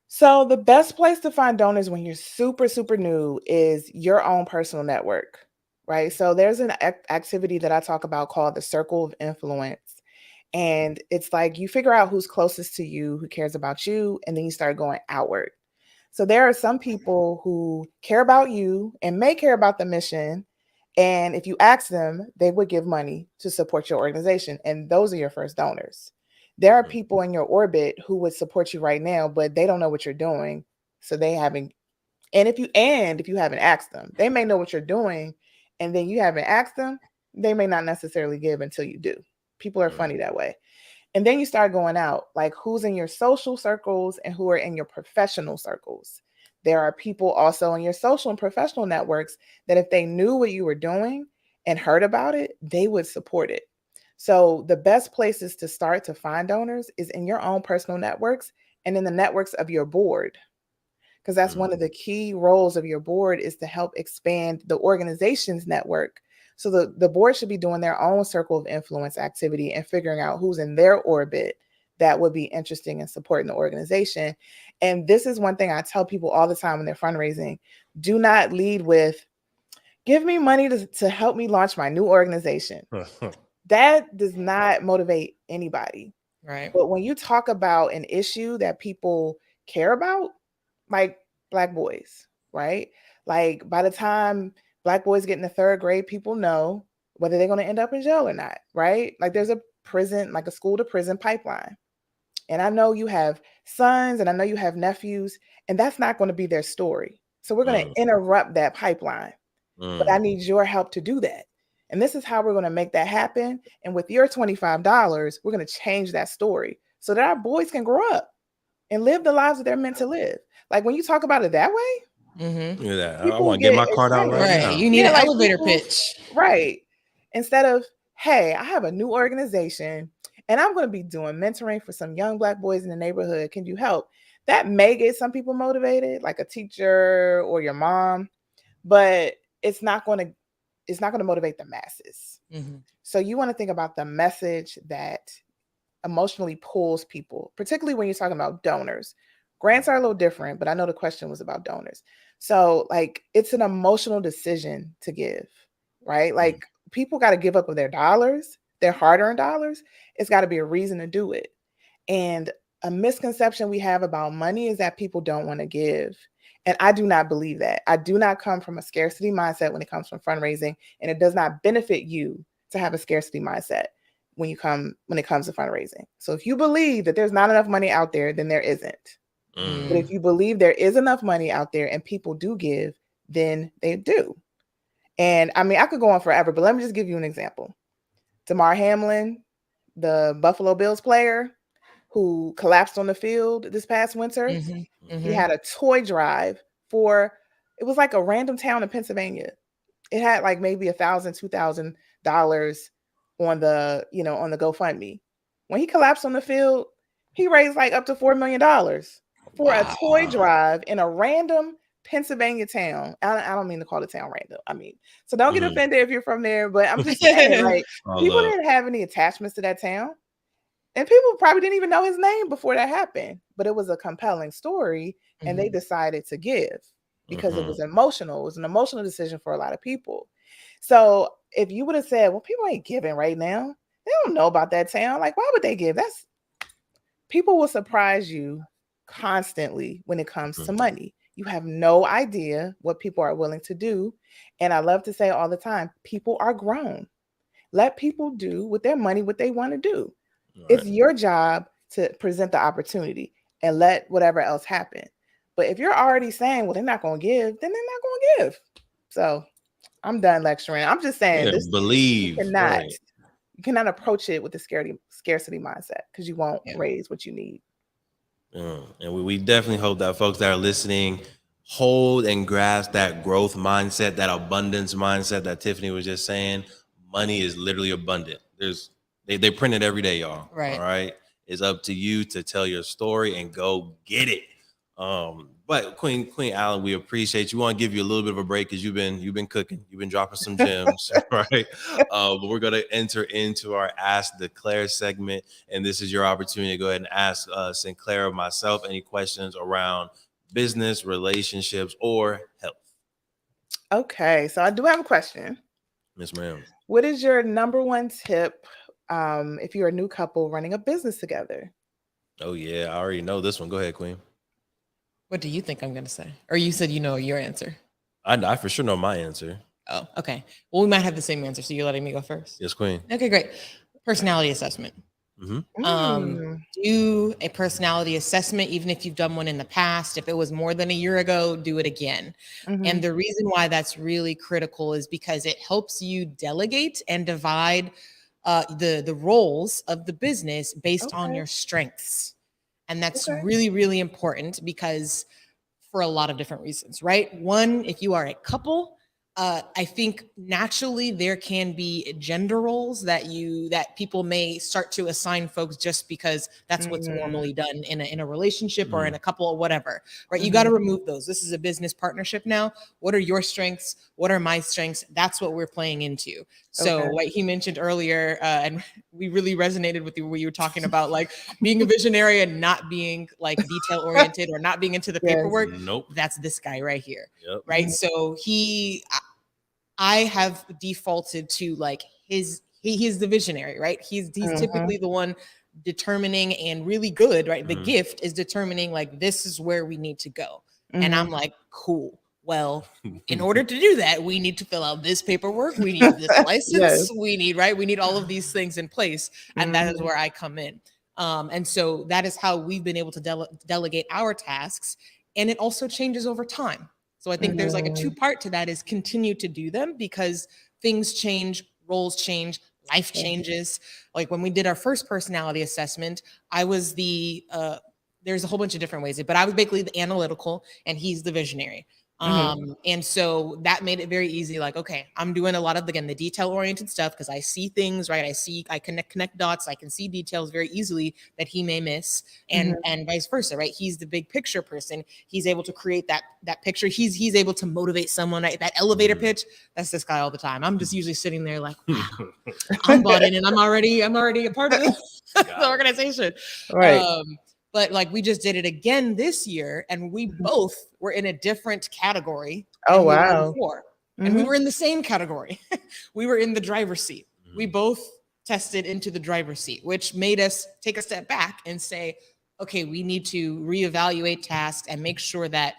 S3: So the best place to find donors when you're super, super new is your own personal network, right? So there's an activity that I talk about called the circle of influence. And it's like, you figure out who's closest to you, who cares about you, and then you start going outward. So there are some people who care about you and may care about the mission. And if you ask them, they would give money to support your organization. And those are your first donors. There are people in your orbit who would support you right now, but they don't know what you're doing. So they haven't. And if you haven't asked them, they may know what you're doing, and then you haven't asked them, they may not necessarily give until you do. People are funny that way. And then you start going out, like, who's in your social circles and who are in your professional circles. There are people also in your social and professional networks that if they knew what you were doing and heard about it, they would support it. So the best places to start to find donors is in your own personal networks and in the networks of your board, because that's one of the key roles of your board, is to help expand the organization's network. So the board should be doing their own circle of influence activity and figuring out who's in their orbit that would be interesting in supporting the organization. And this is one thing I tell people all the time when they're fundraising: do not lead with, give me money to help me launch my new organization. That does not motivate anybody.
S2: Right.
S3: But when you talk about an issue that people care about, like Black boys, right? Like by the time Black boys get in the 3rd grade, people know whether they're going to end up in jail or not, right? Like there's a prison, like a school to prison pipeline. And I know you have sons and I know you have nephews, and that's not going to be their story. So we're going to interrupt that pipeline. But I need your help to do that. And this is how we're going to make that happen. And with your $25, we're going to change that story so that our boys can grow up and live the lives that they're meant to live. Like when you talk about it that way,
S2: Mm-hmm.
S1: Yeah, I
S3: people
S1: want to get
S3: get
S1: my card out
S3: excited.
S1: right now.
S2: Right. You need an
S3: like
S2: elevator
S3: people,
S2: pitch.
S3: right? Instead of, hey, I have a new organization and I'm going to be doing mentoring for some young Black boys in the neighborhood. Can you help? That may get some people motivated, like a teacher or your mom, but it's not going to motivate the masses.
S2: Mm-hmm.
S3: So you want to think about the message that emotionally pulls people, particularly when you're talking about donors. Grants are a little different, but I know the question was about donors. So like it's an emotional decision to give, right? Like people got to give up of their dollars, their hard-earned dollars. It's got to be a reason to do it. And a misconception we have about money is that people don't want to give. And I do not believe that. I do not come from a scarcity mindset when it comes from fundraising, and it does not benefit you to have a scarcity mindset when it comes to fundraising. So if you believe that there's not enough money out there, then there isn't. But if you believe there is enough money out there and people do give, then they do. And I mean, I could go on forever, but let me just give you an example. Damar Hamlin, the Buffalo Bills player who collapsed on the field this past winter, he had a toy drive it was like a random town in Pennsylvania. It had like maybe $1,000, $2,000 on the GoFundMe. When he collapsed on the field, he raised like up to $4 million for a toy drive in a random Pennsylvania town. I don't mean to call the town random. I mean, so don't get offended if you're from there, but I'm just saying, like, people didn't have any attachments to that town. And people probably didn't even know his name before that happened, but it was a compelling story, and they decided to give because it was emotional. It was an emotional decision for a lot of people. So if you would have said, well, people ain't giving right now, they don't know about that town. Like, why would they give? People will surprise you constantly when it comes to money. You have no idea what people are willing to do. And I love to say all the time, people are grown. Let people do with their money what they want to do. Right. It's your job to present the opportunity and let whatever else happen. But if you're already saying, well, they're not going to give, then they're not going to give. So I'm done lecturing. I'm just saying
S1: believe.
S3: You cannot approach it with the scarcity mindset because you won't raise what you need.
S1: And we definitely hope that folks that are listening hold and grasp that growth mindset, that abundance mindset that Tiffany was just saying. Money is literally abundant. They print it every day, y'all.
S2: Right.
S1: All right. It's up to you to tell your story and go get it. But Queen Allen, we appreciate you. We want to give you a little bit of a break because you've been cooking, you've been dropping some gems, right? But we're gonna enter into our Ask the Claire segment, and this is your opportunity to go ahead and ask Sinclair or myself any questions around business, relationships, or health.
S3: Okay, so I do have a question.
S1: Yes, ma'am.
S3: What is your number one tip if you're a new couple running a business together?
S1: Oh yeah, I already know this one. Go ahead, Queen.
S2: What do you think I'm going to say? Or you said you know your answer?
S1: I for sure know my answer.
S2: Oh, okay. Well, we might have the same answer, so you're letting me go first?
S1: Yes, Queen.
S2: Okay, great. Personality assessment. Do a personality assessment, even if you've done one in the past. If it was more than a year ago, do it again. And the reason why that's really critical is because it helps you delegate and divide the roles of the business based on your strengths. And that's really, really important because for a lot of different reasons, right? One, if you are a couple, I think naturally there can be gender roles that people may start to assign folks just because that's what's normally done in a relationship or in a couple or whatever, right? You got to remove those. This is a business partnership now. What are your strengths? What are my strengths? That's what we're playing into. So like he mentioned earlier, and we really resonated with you where you were talking about like being a visionary and not being like detail oriented or not being into the paperwork.
S1: Nope.
S2: That's this guy right here. Yep. Right. So I have defaulted to like he is the visionary, right? He's typically the one determining and really good, right? The gift is determining like, this is where we need to go. And I'm like, cool. Well, in order to do that, we need to fill out this paperwork. We need this license. We need all of these things in place. And that is where I come in. And so that is how we've been able to delegate our tasks. And it also changes over time. So I think there's like a 2-part to that, is continue to do them because things change, roles change, life changes. Like when we did our first personality assessment, I was there's a whole bunch of different ways, but I was basically the analytical and he's the visionary. And so that made it very easy. Like, okay, I'm doing a lot of, again, the detail oriented stuff because I see things, right? I connect dots. I can see details very easily that he may miss, and vice versa, right? He's the big picture person. He's able to create that picture. He's able to motivate someone, right? That elevator pitch. That's this guy all the time. I'm just usually sitting there like, wow, I'm bought in and I'm already a part of the organization.
S3: Right.
S2: But like we just did it again this year, and we both were in a different category.
S3: Oh, wow.
S2: And we were in the same category. We were in the driver's seat. We both tested into the driver's seat, which made us take a step back and say, okay, we need to reevaluate tasks and make sure that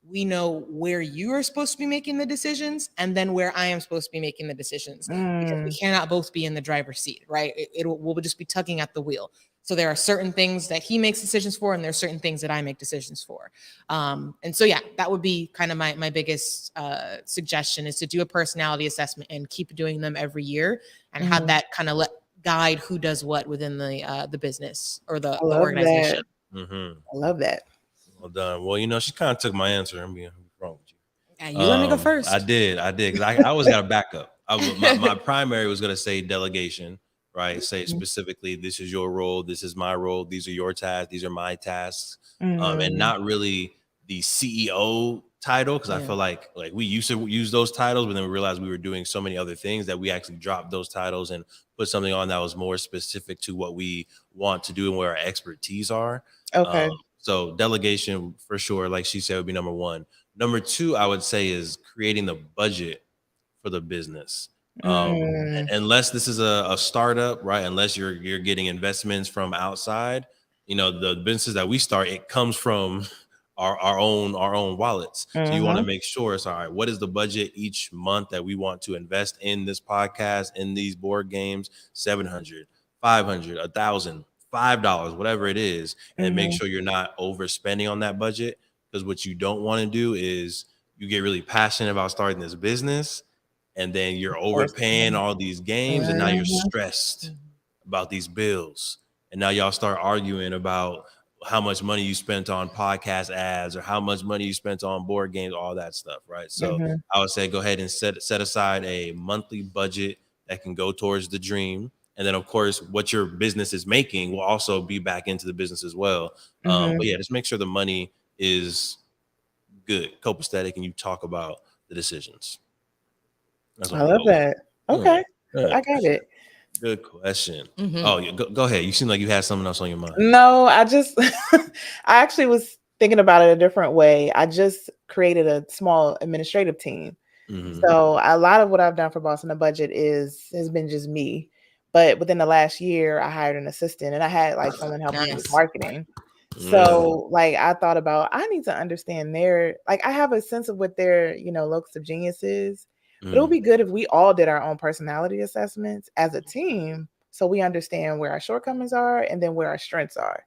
S2: we know where you are supposed to be making the decisions and then where I am supposed to be making the decisions. Because we cannot both be in the driver's seat, right? We'll just be tugging at the wheel. So there are certain things that he makes decisions for, and there are certain things that I make decisions for. And so, yeah, that would be kind of my biggest suggestion, is to do a personality assessment and keep doing them every year and have that kind of guide who does what within the business or the organization.
S3: I love that.
S1: Well done. Well, she kind of took my answer. I'm being wrong with you.
S2: Yeah, you let me go first.
S1: I did. Because I always got a backup. My primary was going to say delegation. Right. Say specifically, this is your role. This is my role. These are your tasks. These are my tasks. And not really the CEO title. Cause I feel like we used to use those titles, but then we realized we were doing so many other things that we actually dropped those titles and put something on that was more specific to what we want to do and where our expertise are.
S3: Okay.
S1: So delegation for sure, like she said, would be number 1. Number 2, I would say, is creating the budget for the business. Unless this is a startup, right? Unless you're getting investments from outside, the businesses that we start, it comes from our own wallets. So you want to make sure it's all right. What is the budget each month that we want to invest in this podcast, in these board games? $700, $500, $1,000, $5, whatever it is, and make sure you're not overspending on that budget. Because what you don't want to do is you get really passionate about starting this business, and then you're overpaying all these games, and now you're stressed about these bills. And now y'all start arguing about how much money you spent on podcast ads or how much money you spent on board games, all that stuff, right? So I would say go ahead and set aside a monthly budget that can go towards the dream. And then, of course, what your business is making will also be back into the business as well. But yeah, just make sure the money is good, copacetic, and you talk about the decisions.
S3: I love that. Okay. I got it.
S1: Good question. Oh, yeah, go ahead. You seem like you had something else on your mind.
S3: No, I actually was thinking about it a different way. I just created a small administrative team. So a lot of what I've done for Boss on a Budget has been just me. But within the last year, I hired an assistant, and I had someone help me with marketing. So I thought about, I need to understand I have a sense of what their, locus of genius is. But it would be good if we all did our own personality assessments as a team, so we understand where our shortcomings are and then where our strengths are.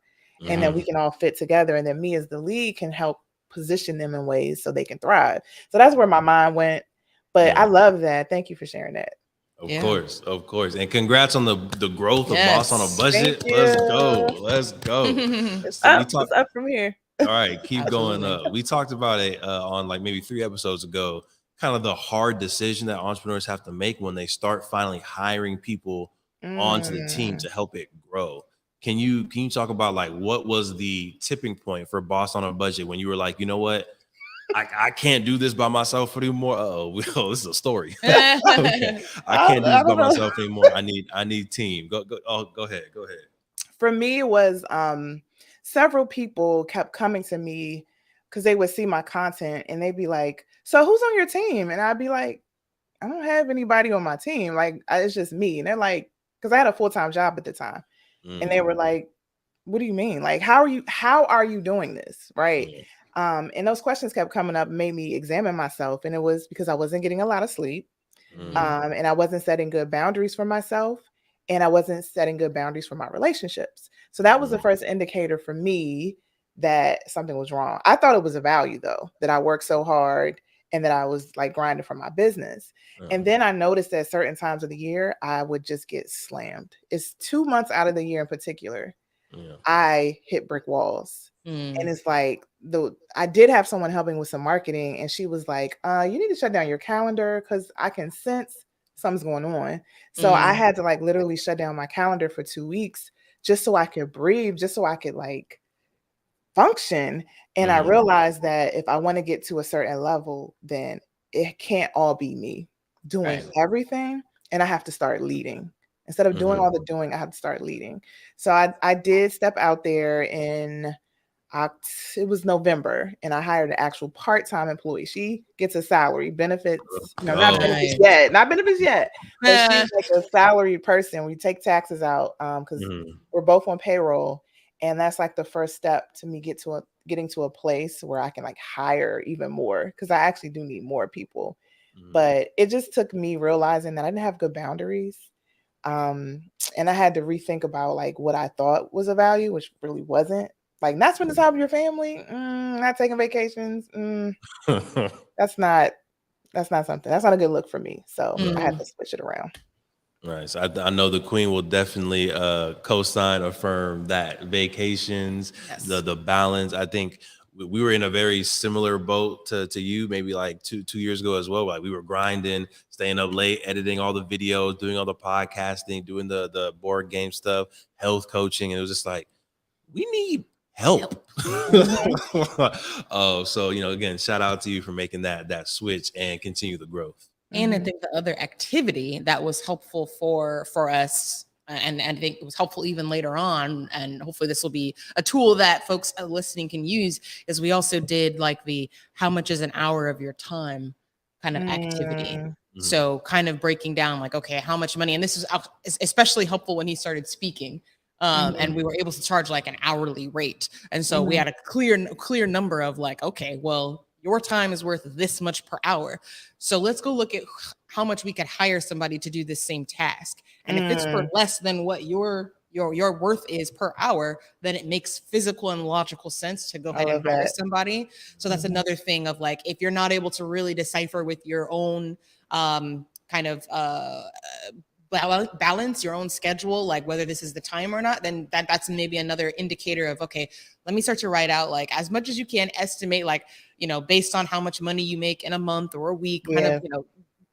S3: And then we can all fit together. And then me as the lead can help position them in ways so they can thrive. So that's where my mind went. But I love that. Thank you for sharing that.
S1: Of course. And congrats on the growth of Boss on a Budget. Let's go.
S3: It's up from here.
S1: All right, keep going up. We talked about it on maybe 3 episodes ago, kind of the hard decision that entrepreneurs have to make when they start finally hiring people onto the team to help it grow. Can you talk about what was the tipping point for Boss on a Budget when you were like, you know what? I can't do this by myself anymore. This is a story. Okay. I can't do this by myself anymore. I need team. Go ahead.
S3: For me, it was several people kept coming to me because they would see my content and they'd be like, so who's on your team? And I'd be like, I don't have anybody on my team. It's just me. And they're like, because I had a full-time job at the time. And they were like, what do you mean? Like, how are you doing this? Right. And those questions kept coming up, made me examine myself. And it was because I wasn't getting a lot of sleep. And I wasn't setting good boundaries for myself. And I wasn't setting good boundaries for my relationships. So that was the first indicator for me that something was wrong. I thought it was a value though, that I worked so hard and that I was like grinding for my business. And then I noticed that certain times of the year, I would just get slammed. It's 2 months out of the year in particular. I hit brick walls. And it's like I did have someone helping with some marketing, and she was like, you need to shut down your calendar because I can sense something's going on. So I had to like literally shut down my calendar for 2 weeks just so I could breathe, just so I could like function. And I realized that if I want to get to a certain level, then it can't all be me doing everything. And I have to start leading. Instead of doing all the doing, I have to start leading. So I did step out there in it was November, and I hired an actual part-time employee. She gets a salary, benefits, not benefits yet, but she's like a salaried person. We take taxes out because we're both on payroll, and that's like the first step to me getting to a place where I can like hire even more, because I actually do need more people. But it just took me realizing that I didn't have good boundaries. And I had to rethink about like what I thought was a value, which really wasn't. Like not spending time with your family, not taking vacations. That's not something. That's not a good look for me. So I had to switch it around.
S1: Right. So I know the queen will definitely co-sign, affirm that vacations, the balance. I think we were in a very similar boat to you, maybe like two years ago as well. Like we were grinding, staying up late, editing all the videos, doing all the podcasting, doing the board game stuff, health coaching. And it was just like, we need help. So, again, shout out to you for making that switch and continue the growth.
S2: And I think the other activity that was helpful for us, and I think it was helpful even later on, and hopefully this will be a tool that folks listening can use, is we also did like the how much is an hour of your time kind of activity. So kind of breaking down like, okay, how much money, and this is especially helpful when he started speaking. And we were able to charge like an hourly rate. And so we had a clear number of like, okay, well, your time is worth this much per hour. So let's go look at how much we could hire somebody to do this same task. And if it's for less than what your worth is per hour, then it makes physical and logical sense to go ahead and hire somebody. So that's another thing of like, if you're not able to really decipher with your own kind of balance your own schedule, like whether this is the time or not, then that's maybe another indicator of, okay, let me start to write out like as much as you can, estimate like, based on how much money you make in a month or a week, kind of,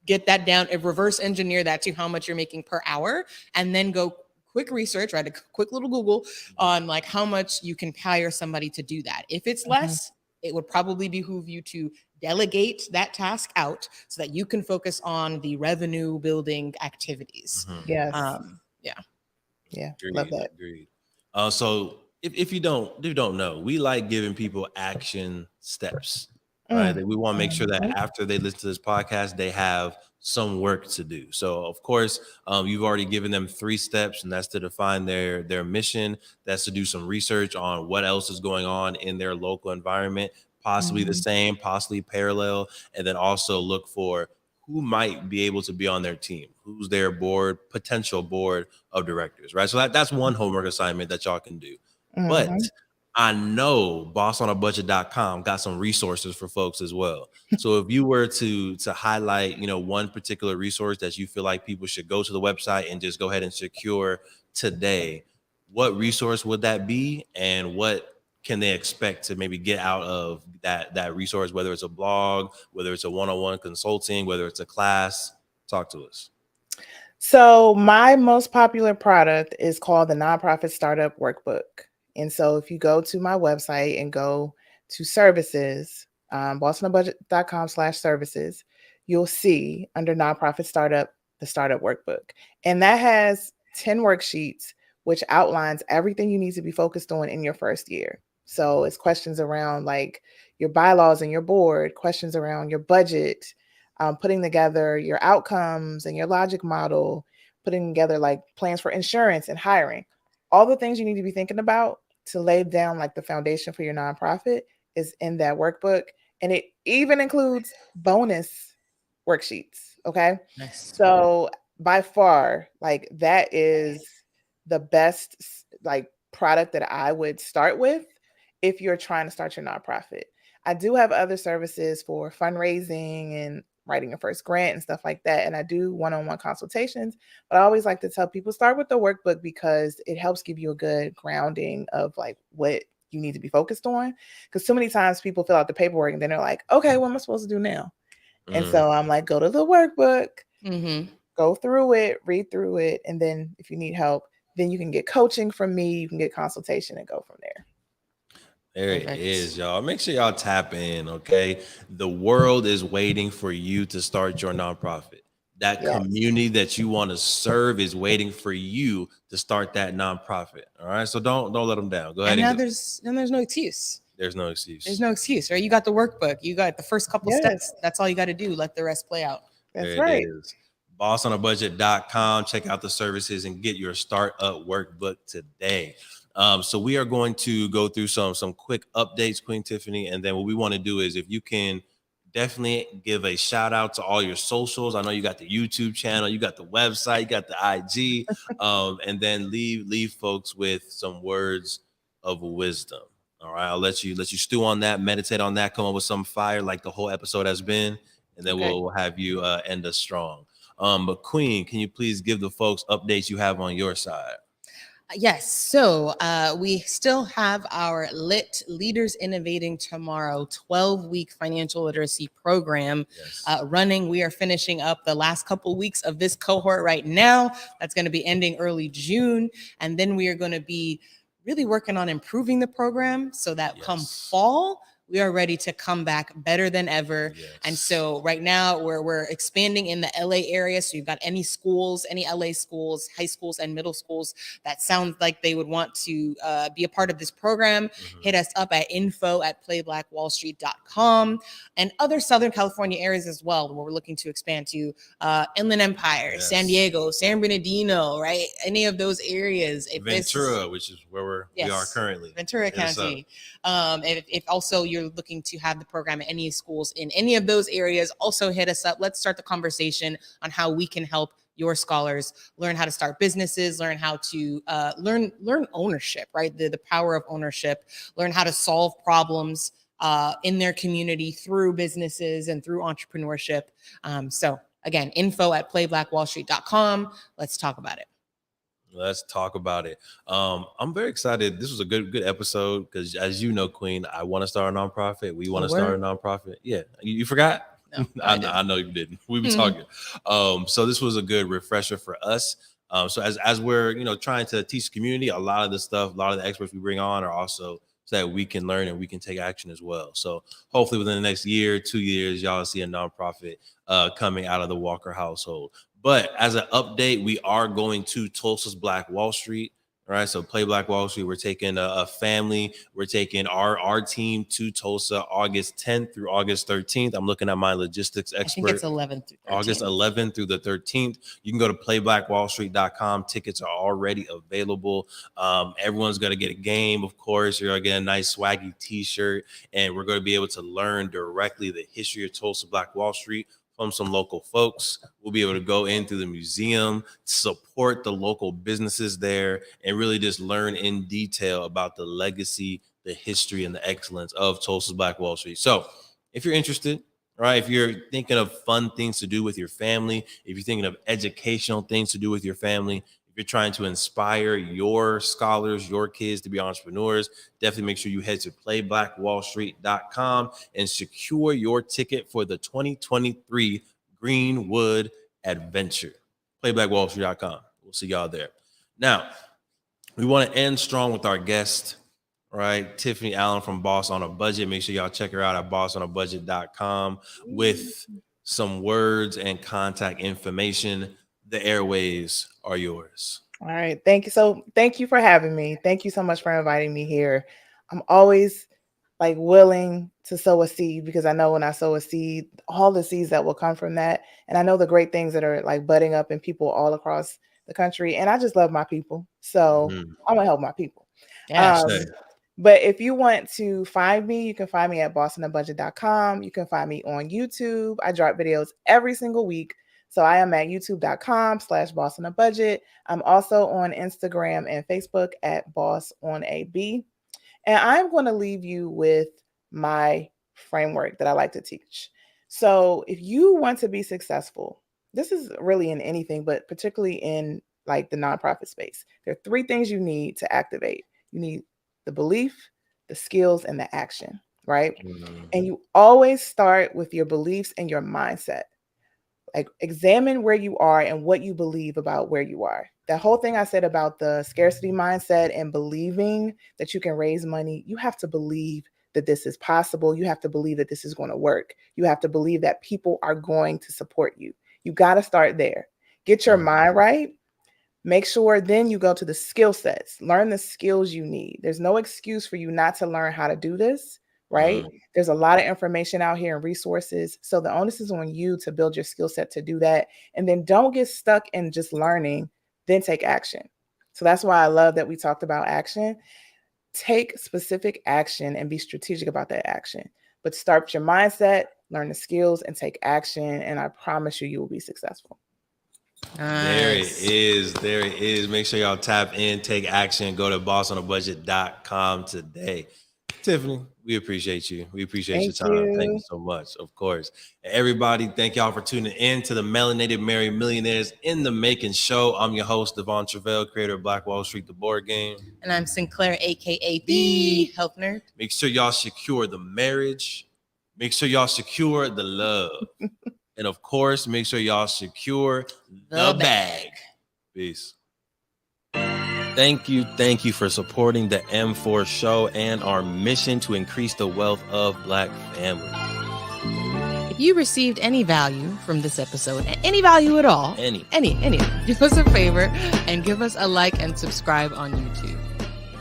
S2: get that down and reverse engineer that to how much you're making per hour, and then go quick research, right? A quick little Google on like how much you can hire somebody to do that. If it's less, it would probably behoove you to delegate that task out so that you can focus on the revenue building activities.
S3: Yes.
S1: Agreed,
S3: Love that.
S1: Agreed. So if you don't know, we like giving people action steps, right? We want to make sure that after they listen to this podcast, they have some work to do. So of course, you've already given them 3 steps, and that's to define their mission. That's to do some research on what else is going on in their local environment, possibly the same, possibly parallel, and then also look for who might be able to be on their team, who's their potential board of directors, right? So that's one homework assignment that y'all can do. But I know bossonabudget.com got some resources for folks as well. So if you were to highlight, one particular resource that you feel like people should go to the website and just go ahead and secure today, what resource would that be? And what can they expect to maybe get out of that resource, whether it's a blog, whether it's a one-on-one consulting, whether it's a class? Talk to us.
S3: So my most popular product is called the Nonprofit Startup Workbook. And so if you go to my website and go to services, bossonabudget.com/services, you'll see under Nonprofit Startup, the Startup Workbook. And that has 10 worksheets, which outlines everything you need to be focused on in your first year. So it's questions around like your bylaws and your board, questions around your budget, putting together your outcomes and your logic model, putting together like plans for insurance and hiring. all the things you need to be thinking about to lay down like the foundation for your nonprofit is in that workbook. And it even includes bonus worksheets. Okay.
S2: Nice.
S3: So by far, like that is the best like product that I would start with if you're trying to start your nonprofit. I do have other services for fundraising and writing your first grant and stuff like that. And I do one-on-one consultations, but I always like to tell people start with the workbook because it helps give you a good grounding of like what you need to be focused on. Because so many times people fill out the paperwork and then they're like, okay, what am I supposed to do now? And so I'm like, go to the workbook, go through it, read through it. And then if you need help, then you can get coaching from me. You can get consultation and go from there.
S1: There it is, y'all. Make sure y'all tap in, okay? The world is waiting for you to start your nonprofit. That community that you want to serve is waiting for you to start that nonprofit. All right. So don't let them down. Go ahead.
S2: And now there's no excuse.
S1: There's no excuse.
S2: There's no excuse, right? You got the workbook. You got the first couple steps. That's all you got to do. Let the rest play out.
S3: That's right.
S1: BossOnABudget.com. Check out the services and get your startup workbook today. So we are going to go through some quick updates, Queen Tiffany, and then what we want to do is if you can definitely give a shout out to all your socials. I know you got the YouTube channel, you got the website, you got the IG, and then leave folks with some words of wisdom. All right, I'll let you stew on that, meditate on that, come up with some fire like the whole episode has been, and then we'll have you end us strong. But Queen, can you please give the folks updates you have on your side?
S2: Yes. So we still have our LIT Leaders Innovating Tomorrow 12-week financial literacy program running. We are finishing up the last couple weeks of this cohort right now. That's going to be ending early June. And then we are going to be really working on improving the program so that come fall, we are ready to come back better than ever. And so right now we're expanding in the LA area. So you've got any schools, any LA schools, high schools and middle schools that sound like they would want to be a part of this program. Hit us up at info@playblackwallstreet.com and other Southern California areas as well, where we're looking to expand to Inland Empire, San Diego, San Bernardino, right? Any of those areas. If
S1: Ventura, which is where we are currently.
S2: Ventura County. If also you're looking to have the program at any schools in any of those areas, also hit us up. Let's start the conversation on how we can help your scholars learn how to start businesses, learn how to learn ownership, right? The power of ownership, learn how to solve problems in their community through businesses and through entrepreneurship. So again, info@playblackwallstreet.com. Let's talk about it.
S1: Let's talk about it. I'm very excited. This was a good episode because, as you know, Queen, I want to start a nonprofit. We want to start a nonprofit. Yeah, you forgot? No, I know you didn't. We've been talking. So this was a good refresher for us. So as we're trying to teach the community, a lot of the stuff, a lot of the experts we bring on are also so that we can learn and we can take action as well. So hopefully within the next year, 2 years, y'all see a nonprofit coming out of the Walker household. But as an update, we are going to Tulsa's Black Wall Street. All right, so Play Black Wall Street. We're taking a family. We're taking our team to Tulsa August 10th through August 13th. I'm looking at my logistics expert.
S2: I think it's 11th through 13th.
S1: August 11th through the 13th. You can go to playblackwallstreet.com. Tickets are already available. Everyone's going to get a game, of course. You're going to get a nice swaggy t-shirt. And we're going to be able to learn directly the history of Tulsa Black Wall Street from some local folks. We'll be able to go into the museum, support the local businesses there, and really just learn in detail about the legacy, the history, and the excellence of Tulsa's Black Wall Street. So if you're interested, right, if you're thinking of fun things to do with your family, if you're thinking of educational things to do with your family, if you're trying to inspire your scholars, your kids to be entrepreneurs, definitely make sure you head to playblackwallstreet.com and secure your ticket for the 2023 Greenwood Adventure. Playblackwallstreet.com. We'll see y'all there. Now, we want to end strong with our guest, right? Tiffany Allen from Boss on a Budget. Make sure y'all check her out at bossonabudget.com with some words and contact information. The airways are yours.
S3: All right. Thank you. So thank you for having me. Thank you so much for inviting me here. I'm always like willing to sow a seed because I know when I sow a seed, all the seeds that will come from that. And I know the great things that are like budding up in people all across the country. And I just love my people. So I'm gonna help my people.
S2: Yeah.
S3: But if you want to find me, you can find me at bossonabudget.com. You can find me on YouTube. I drop videos every single week. So I am at youtube.com/bossonabudget. I'm also on Instagram and Facebook at bossonab. And I'm going to leave you with my framework that I like to teach. So if you want to be successful, this is really in anything, but particularly in like the nonprofit space, there are 3 things you need to activate. You need the belief, the skills, and the action, right? And you always start with your beliefs and your mindset. Like examine where you are and what you believe about where you are. That whole thing I said about the scarcity mindset and believing that you can raise money, you have to believe that this is possible. You have to believe that this is going to work. You have to believe that people are going to support you. You got to start there. Get your mind right. Make sure then you go to the skill sets. Learn the skills you need. There's no excuse for you not to learn how to do this, right? There's a lot of information out here and resources. So the onus is on you to build your skill set to do that. And then don't get stuck in just learning, then take action. So that's why I love that we talked about action. Take specific action and be strategic about that action. But start with your mindset, learn the skills, and take action. And I promise you, you will be successful.
S2: Nice.
S1: There it is. Make sure y'all tap in, take action, go to bossonabudget.com today. Tiffany, we appreciate you. We appreciate your time. Thank you so much, of course. And everybody, thank y'all for tuning in to the Melanated Married Millionaires in the Making show. I'm your host, Devon Travell, creator of Black Wall Street, the board game.
S2: And I'm Sinclair, a.k.a. the Health Nerd.
S1: Make sure y'all secure the marriage. Make sure y'all secure the love. And of course, make sure y'all secure the bag. Peace. Thank you for supporting the M4 show and our mission to increase the wealth of Black families.
S2: If you received any value from this episode, any value at all, any, do us a favor and give us a like and subscribe on YouTube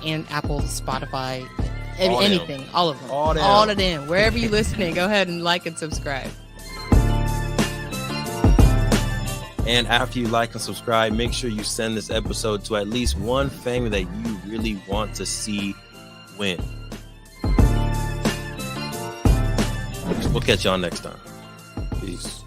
S2: and Apple, Spotify, anything, all of them. All of them. Wherever you're listening, go ahead and like and subscribe.
S1: And after you like and subscribe, make sure you send this episode to at least one family that you really want to see win. We'll catch y'all next time. Peace.